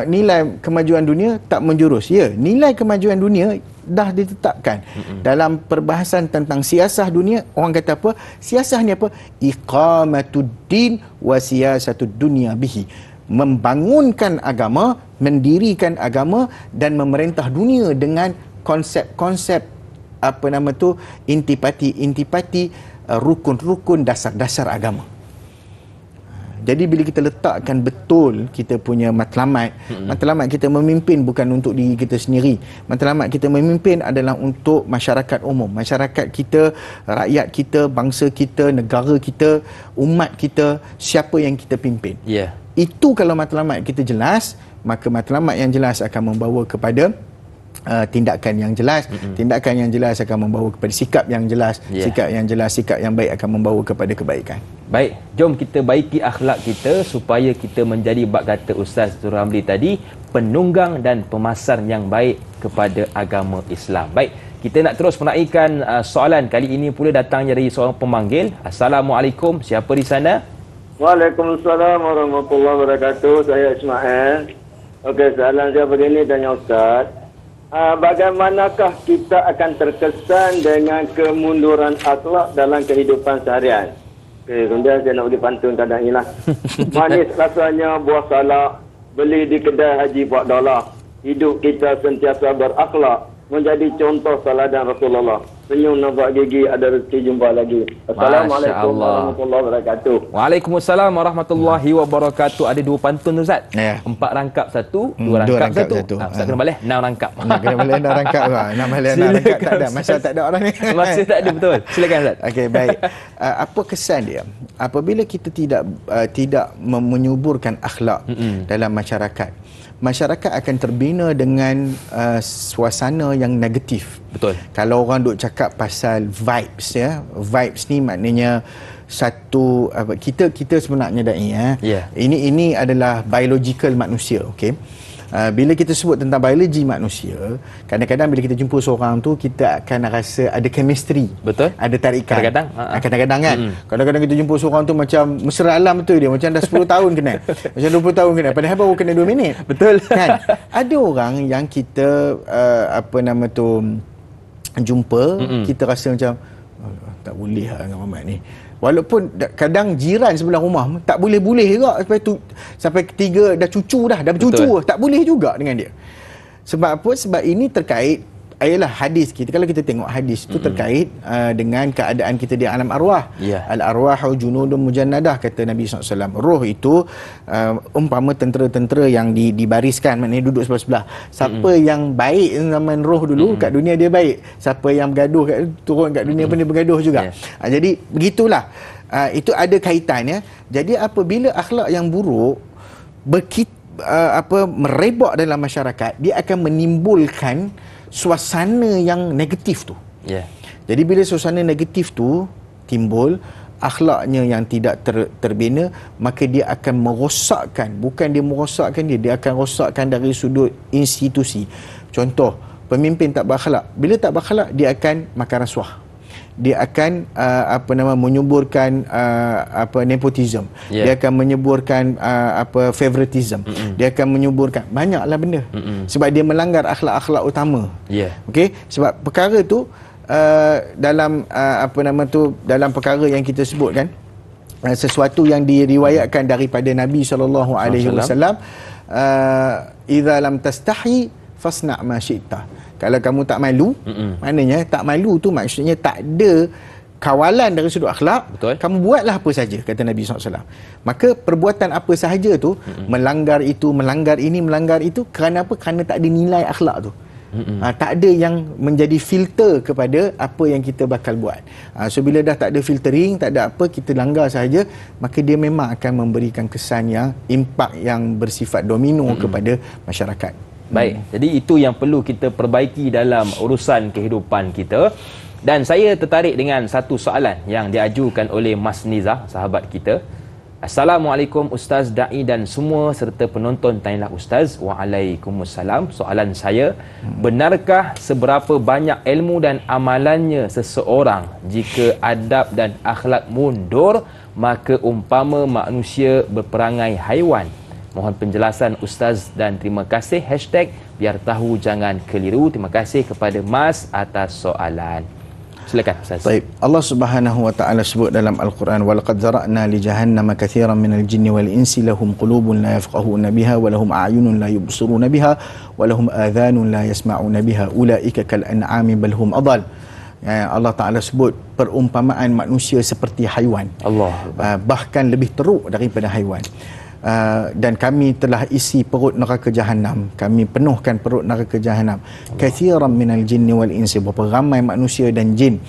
nilai kemajuan dunia tak menjurus. Ya, nilai kemajuan dunia dah ditetapkan. Dalam perbahasan tentang siasah dunia, orang kata apa? Siasah ni apa? Iqamatuddin wa siyasatud dunia bihi. Membangunkan agama, mendirikan agama dan memerintah dunia dengan konsep-konsep apa nama tu, intipati, rukun-rukun dasar-dasar agama. Jadi bila kita letakkan betul kita punya matlamat, matlamat kita memimpin bukan untuk diri kita sendiri. Matlamat kita memimpin adalah untuk masyarakat umum, masyarakat kita, rakyat kita, bangsa kita, negara kita, umat kita, siapa yang kita pimpin. Itu kalau matlamat kita jelas, maka matlamat yang jelas akan membawa kepada tindakan yang jelas. Tindakan yang jelas akan membawa kepada sikap yang jelas. Sikap yang jelas, sikap yang baik akan membawa kepada kebaikan. Baik, jom kita baiki akhlak kita supaya kita menjadi, bak kata Ustaz Zul Ramli tadi, penunggang dan pemasar yang baik kepada agama Islam. Baik, kita nak terus menaikkan soalan. Kali ini pula datangnya dari seorang pemanggil. Assalamualaikum, siapa di sana? Waalaikumsalam warahmatullahi wabarakatuh. Saya Ismail. Okey, soalan saya begini, tanya Ustaz. Bagaimanakah kita akan terkesan dengan kemunduran akhlak dalam kehidupan seharian? Okey, kemudian saya nak bagi pantun kadang inilah. Manis rasanya buah salak, beli di kedai haji $4. Hidup kita sentiasa berakhlak, menjadi contoh teladan Rasulullah. Senyum nampak gigi, ada rezeki jumpa lagi. Assalamualaikum warahmatullahi wabarakatuh. Waalaikumsalam warahmatullahi wabarakatuh. Ada dua pantun tu Ustaz. 4 rangkap 1, 2 rangkap 1. Ustaz kena balik 6 rangkap. Kena balik 6 rangkap. 6 balik 6 rangkap tak ada. Masa tak ada orang ni. Masa tak ada, betul. Silakan Ustaz. Okey, baik. Apa kesan dia? Apabila kita tidak menyuburkan akhlak dalam masyarakat, masyarakat akan terbina dengan suasana yang negatif. Betul. Kalau orang duk cakap pasal vibes, ya, vibes ni maknanya satu kita sebenarnya dai ini adalah biological manusia, okey. Bila kita sebut tentang biologi manusia, kadang-kadang bila kita jumpa seorang tu, kita akan rasa ada chemistry. Betul. Ada tarikan. Kadang-kadang kan. Kadang-kadang kita jumpa seorang tu macam mesra alam, betul dia. Macam dah 10 tahun kenal. Macam 20 tahun kenal. Padahal baru kenal 2 minit. Betul. Kan? Ada orang yang kita jumpa, kita rasa macam tak boleh lah dengan Muhammad ni. Walaupun kadang jiran sebelah rumah tak boleh juga sampai ketiga dah cucu dah bercucu, tak boleh juga dengan dia. Sebab apa? Sebab ini terkait Ayalah hadis kita, kalau kita tengok hadis itu terkait dengan keadaan kita di alam arwah. Al-arwahu junudun mujannadah, kata Nabi SAW. Roh itu umpama tentera-tentera yang dibariskan, maknanya duduk sebelah-sebelah. Siapa yang baik zaman roh dulu kat dunia dia baik, siapa yang bergaduh turun kat dunia pun dia bergaduh juga. Jadi begitulah. Itu ada kaitannya. Jadi apabila akhlak yang buruk merebak dalam masyarakat, dia akan menimbulkan suasana yang negatif tu. Jadi bila suasana negatif tu timbul, akhlaknya yang tidak terbina, maka dia akan merosakkan, bukan dia merosakkan dia akan rosakkan dari sudut institusi. Contoh, pemimpin tak berakhlak. Bila tak berakhlak, dia akan makan rasuah. Dia akan menyuburkan nepotism. Dia akan menyuburkan favoritism. Dia akan menyuburkan banyaklah benda. Sebab dia melanggar akhlak-akhlak utama. Okey, sebab perkara tu dalam dalam perkara yang kita sebutkan, sesuatu yang diriwayatkan daripada Nabi SAW, idza lam tastahi fasna' ma syi'ta. Kalau kamu tak malu, maknanya tak malu tu maksudnya tak ada kawalan dari sudut akhlak. Kamu buatlah apa saja, kata Nabi SAW. Maka perbuatan apa sahaja tu, melanggar itu, melanggar ini, melanggar itu, kerana apa? Kerana tak ada nilai akhlak tu. Tak ada yang menjadi filter kepada apa yang kita bakal buat. So bila dah tak ada filtering, tak ada apa, kita langgar sahaja, maka dia memang akan memberikan kesan yang impak yang bersifat domino kepada masyarakat. Baik, jadi itu yang perlu kita perbaiki dalam urusan kehidupan kita. Dan saya tertarik dengan satu soalan yang diajukan oleh Mas Nizah, sahabat kita. Assalamualaikum Ustaz, Da'i dan semua serta penonton, tanyalah Ustaz. Waalaikumsalam. Soalan saya, benarkah seberapa banyak ilmu dan amalannya seseorang jika adab dan akhlak mundur, maka umpama manusia berperangai haiwan? Mohon penjelasan Ustaz dan terima kasih. #biar tahu jangan keliru. Terima kasih kepada Mas atas soalan. Silakan Ustaz. Baik. Allah Subhanahu wa taala sebut dalam Al-Quran, wa laqad zara'na li jahannama katsiran minal jinni wal insi lahum qulubun la yafqahuna biha wa lahum a'yunun la yubsiruna biha wa lahum adhanun la yasma'una biha ulaika kal an'ami bal hum adall. Allah Ta'ala sebut perumpamaan manusia seperti haiwan. Bahkan lebih teruk daripada haiwan. Dan kami telah isi perut neraka jahanam, kami penuhkan perut neraka jahanam, katsiran minal jinni wal insi, berapa ramai manusia dan jin,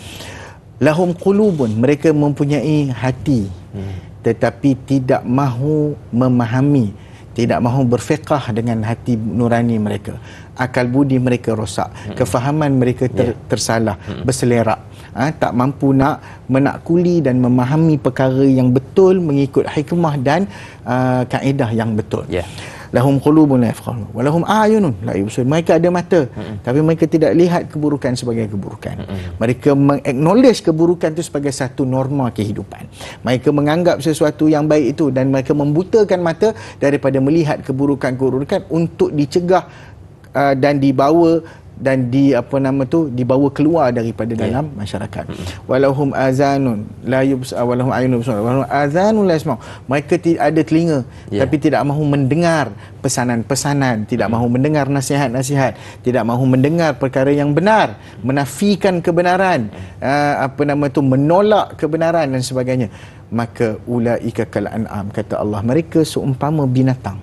lahum qulubun, mereka mempunyai hati tetapi tidak mahu memahami, tidak mahu berfiqah dengan hati nurani mereka, akal budi mereka rosak, kefahaman mereka tersalah, berselerak, tak mampu nak menakuli dan memahami perkara yang betul mengikut hikmah dan kaedah yang betul. Lahum qulubun la yafqahun wa lahum a'yunun la yubsirun. Mereka ada mata tapi mereka tidak lihat keburukan sebagai keburukan. Mereka mengaknowledge keburukan itu sebagai satu norma kehidupan. Mereka menganggap sesuatu yang baik itu dan mereka membutakan mata daripada melihat keburukan-keburukan untuk dicegah dan dibawa dan dibawa keluar daripada dalam masyarakat. Walahum azanun la yubs walahum ayunun walahum azanun la yasma. Mereka ada telinga tapi tidak mahu mendengar pesanan-pesanan, tidak mahu mendengar nasihat-nasihat, tidak mahu mendengar perkara yang benar, menafikan kebenaran, menolak kebenaran dan sebagainya. Maka ulaika kal an'am, kata Allah, mereka seumpama binatang,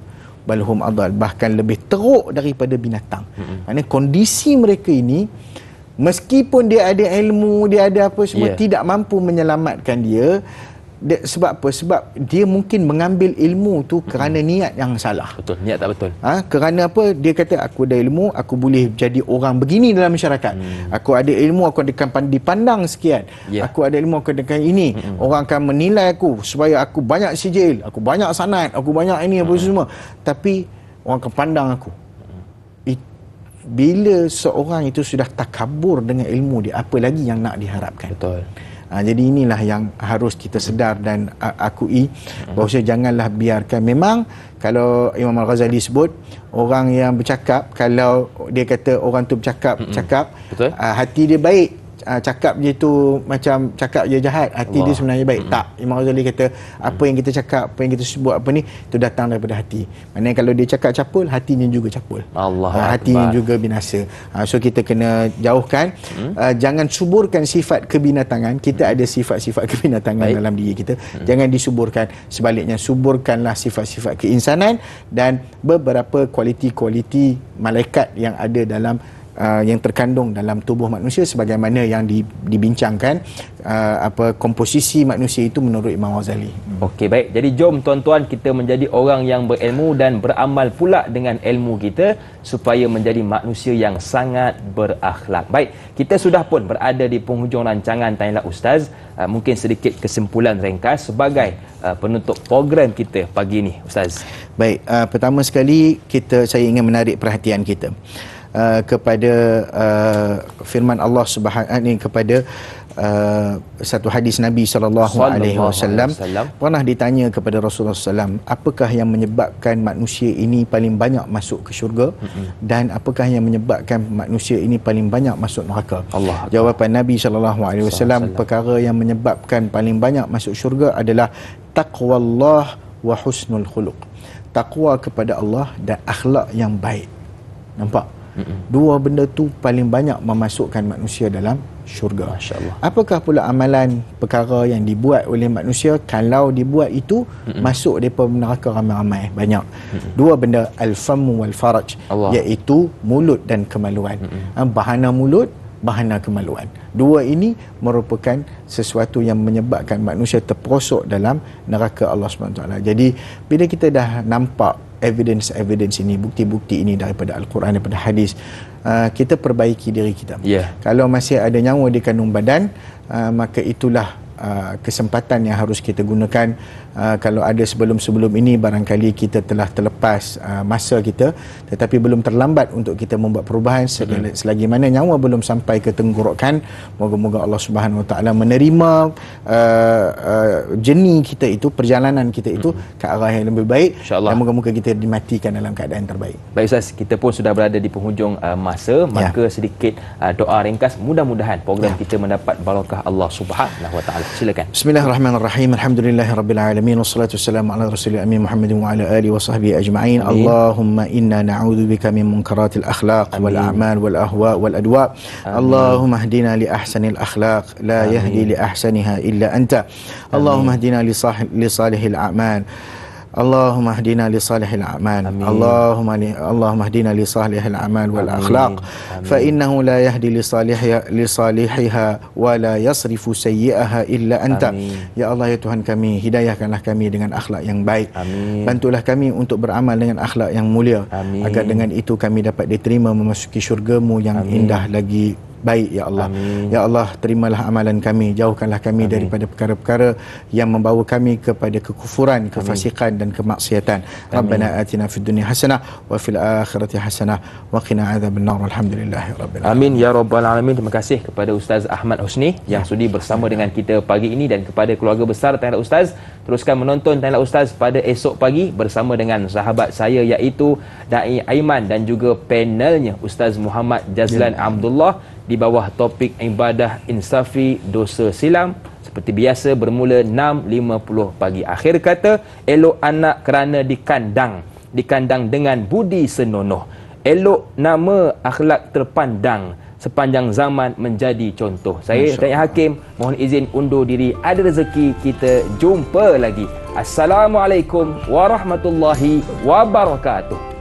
balhum adal, bahkan lebih teruk daripada binatang. Maksudnya kondisi mereka ini, meskipun dia ada ilmu, dia ada apa semua, tidak mampu menyelamatkan dia. Sebab apa? Sebab dia mungkin mengambil ilmu tu kerana niat yang salah. Betul, niat tak betul. Kerana apa? Dia kata, aku ada ilmu, aku boleh jadi orang begini dalam masyarakat. Aku ada ilmu, aku akan dipandang sekian. Aku ada ilmu, aku akan ini. Orang akan menilai aku supaya aku banyak sijil, aku banyak sanad, aku banyak ini apa semua. Tapi orang akan pandang aku. Bila seorang itu sudah takabur dengan ilmu dia, apa lagi yang nak diharapkan? Betul. Jadi inilah yang harus kita sedar dan akui, bahawa janganlah biarkan. Memang kalau Imam Al-Ghazali sebut, orang yang bercakap, kalau dia kata orang tu bercakap hati dia baik, cakap je tu macam cakap je jahat, hati dia sebenarnya baik. Tak, Imam Ghazali kata apa yang kita cakap, apa yang kita sebut apa ni, itu datang daripada hati. Maknanya kalau dia cakap capul, hatinya juga capul. Hatinya juga binasa. So kita kena jauhkan, jangan suburkan sifat kebinatangan. Kita ada sifat-sifat kebinatangan dalam diri kita. Jangan disuburkan, sebaliknya suburkanlah sifat-sifat keinsanan dan beberapa kualiti-kualiti malaikat yang ada dalam yang terkandung dalam tubuh manusia sebagaimana yang dibincangkan komposisi manusia itu menurut Imam Ghazali. Okey, baik. Jadi jom tuan-tuan kita menjadi orang yang berilmu dan beramal pula dengan ilmu kita supaya menjadi manusia yang sangat berakhlak. Baik, kita sudah pun berada di penghujung rancangan Tanyalah Ustaz. Mungkin sedikit kesimpulan ringkas sebagai penutup program kita pagi ini, Ustaz. Baik, pertama sekali saya ingin menarik perhatian kita kepada firman Allah Subhanahu ini, kepada satu hadis Nabi SAW pernah ditanya kepada Rasulullah SAW, apakah yang menyebabkan manusia ini paling banyak masuk ke syurga dan apakah yang menyebabkan manusia ini paling banyak masuk neraka. Jawapan Nabi SAW, perkara yang menyebabkan paling banyak masuk syurga adalah taqwallah wa husnul khuluq. Takwa kepada Allah dan akhlak yang baik. Nampak? Dua benda tu paling banyak memasukkan manusia dalam syurga. Apakah pula amalan perkara yang dibuat oleh manusia, kalau dibuat itu masuk depa neraka ramai-ramai? Banyak. Dua benda, al-famu wal faraj, iaitu mulut dan kemaluan. Bahana mulut, bahana kemaluan. Dua ini merupakan sesuatu yang menyebabkan manusia terperosok dalam neraka Allah SWT. Jadi bila kita dah nampak evidence ini, bukti-bukti ini daripada Al-Quran, daripada hadis, kita perbaiki diri kita. Kalau masih ada nyawa di kandung badan, maka itulah kesempatan yang harus kita gunakan. Kalau ada sebelum-sebelum ini barangkali kita telah terlepas masa kita, tetapi belum terlambat untuk kita membuat perubahan. Selagi mana nyawa belum sampai ke tenggorokan, moga-moga Allah Subhanahu Wa Taala menerima journey kita itu, perjalanan kita itu ke arah yang lebih baik, dan moga-moga kita dimatikan dalam keadaan terbaik. Baik Ustaz, kita pun sudah berada di penghujung masa, maka sedikit doa ringkas, mudah-mudahan program kita mendapat barakah Allah Subhanahu Wa Taala. Silakan. Bismillahirrahmanirrahim. Alhamdulillahirabbil alamin. Wassalatu wassalamu ala rasulil amin Muhammadin wa ala alihi wa sahbihi ajma'in. Allahumma inna na'udzubika min munkaratil akhlaq wal a'mal wal ahwa wal adwa. Allahumma hdina li ahsanil akhlaq la yahdi li ahsaniha illa anta. Allahumma hdina li salihil a'mal. Allahumma hdina li salihil a'mal. Allahumma hdina li salihil a'mal wal akhlaq fa innahu la yahdi li salihiha wa la yasrifu sayyi'aha illa anta. Ya Allah, ya Tuhan kami, hidayahkanlah kami dengan akhlak yang baik. Bantulah kami untuk beramal dengan akhlak yang mulia, agar dengan itu kami dapat diterima memasuki syurga-Mu yang indah lagi baik, ya Allah. Ya Allah, terimalah amalan kami, jauhkanlah kami daripada perkara-perkara yang membawa kami kepada kekufuran, kefasikan dan kemaksiatan. Rabbana atina fid dunya hasanah wa fil akhirati hasanah wa qina adzabannar. Alhamdulillahirabbil alamin. Amin ya rabbal alamin. Terima kasih kepada Ustaz Ahmad Husni yang sudi bersama dengan kita pagi ini, dan kepada keluarga besar Tanyalah Ustaz, teruskan menonton Tanyalah Ustaz pada esok pagi bersama dengan sahabat saya iaitu Dai Aiman dan juga panelnya Ustaz Muhammad Jazlan Abdullah di bawah topik ibadah insafi dosa silam. Seperti biasa bermula 6.50 pagi. Akhir kata, elok anak kerana dikandang dengan budi senonoh. Elok nama akhlak terpandang, sepanjang zaman menjadi contoh. Saya Tanya Hakim mohon izin undur diri. Ada rezeki kita jumpa lagi. Assalamualaikum warahmatullahi wabarakatuh.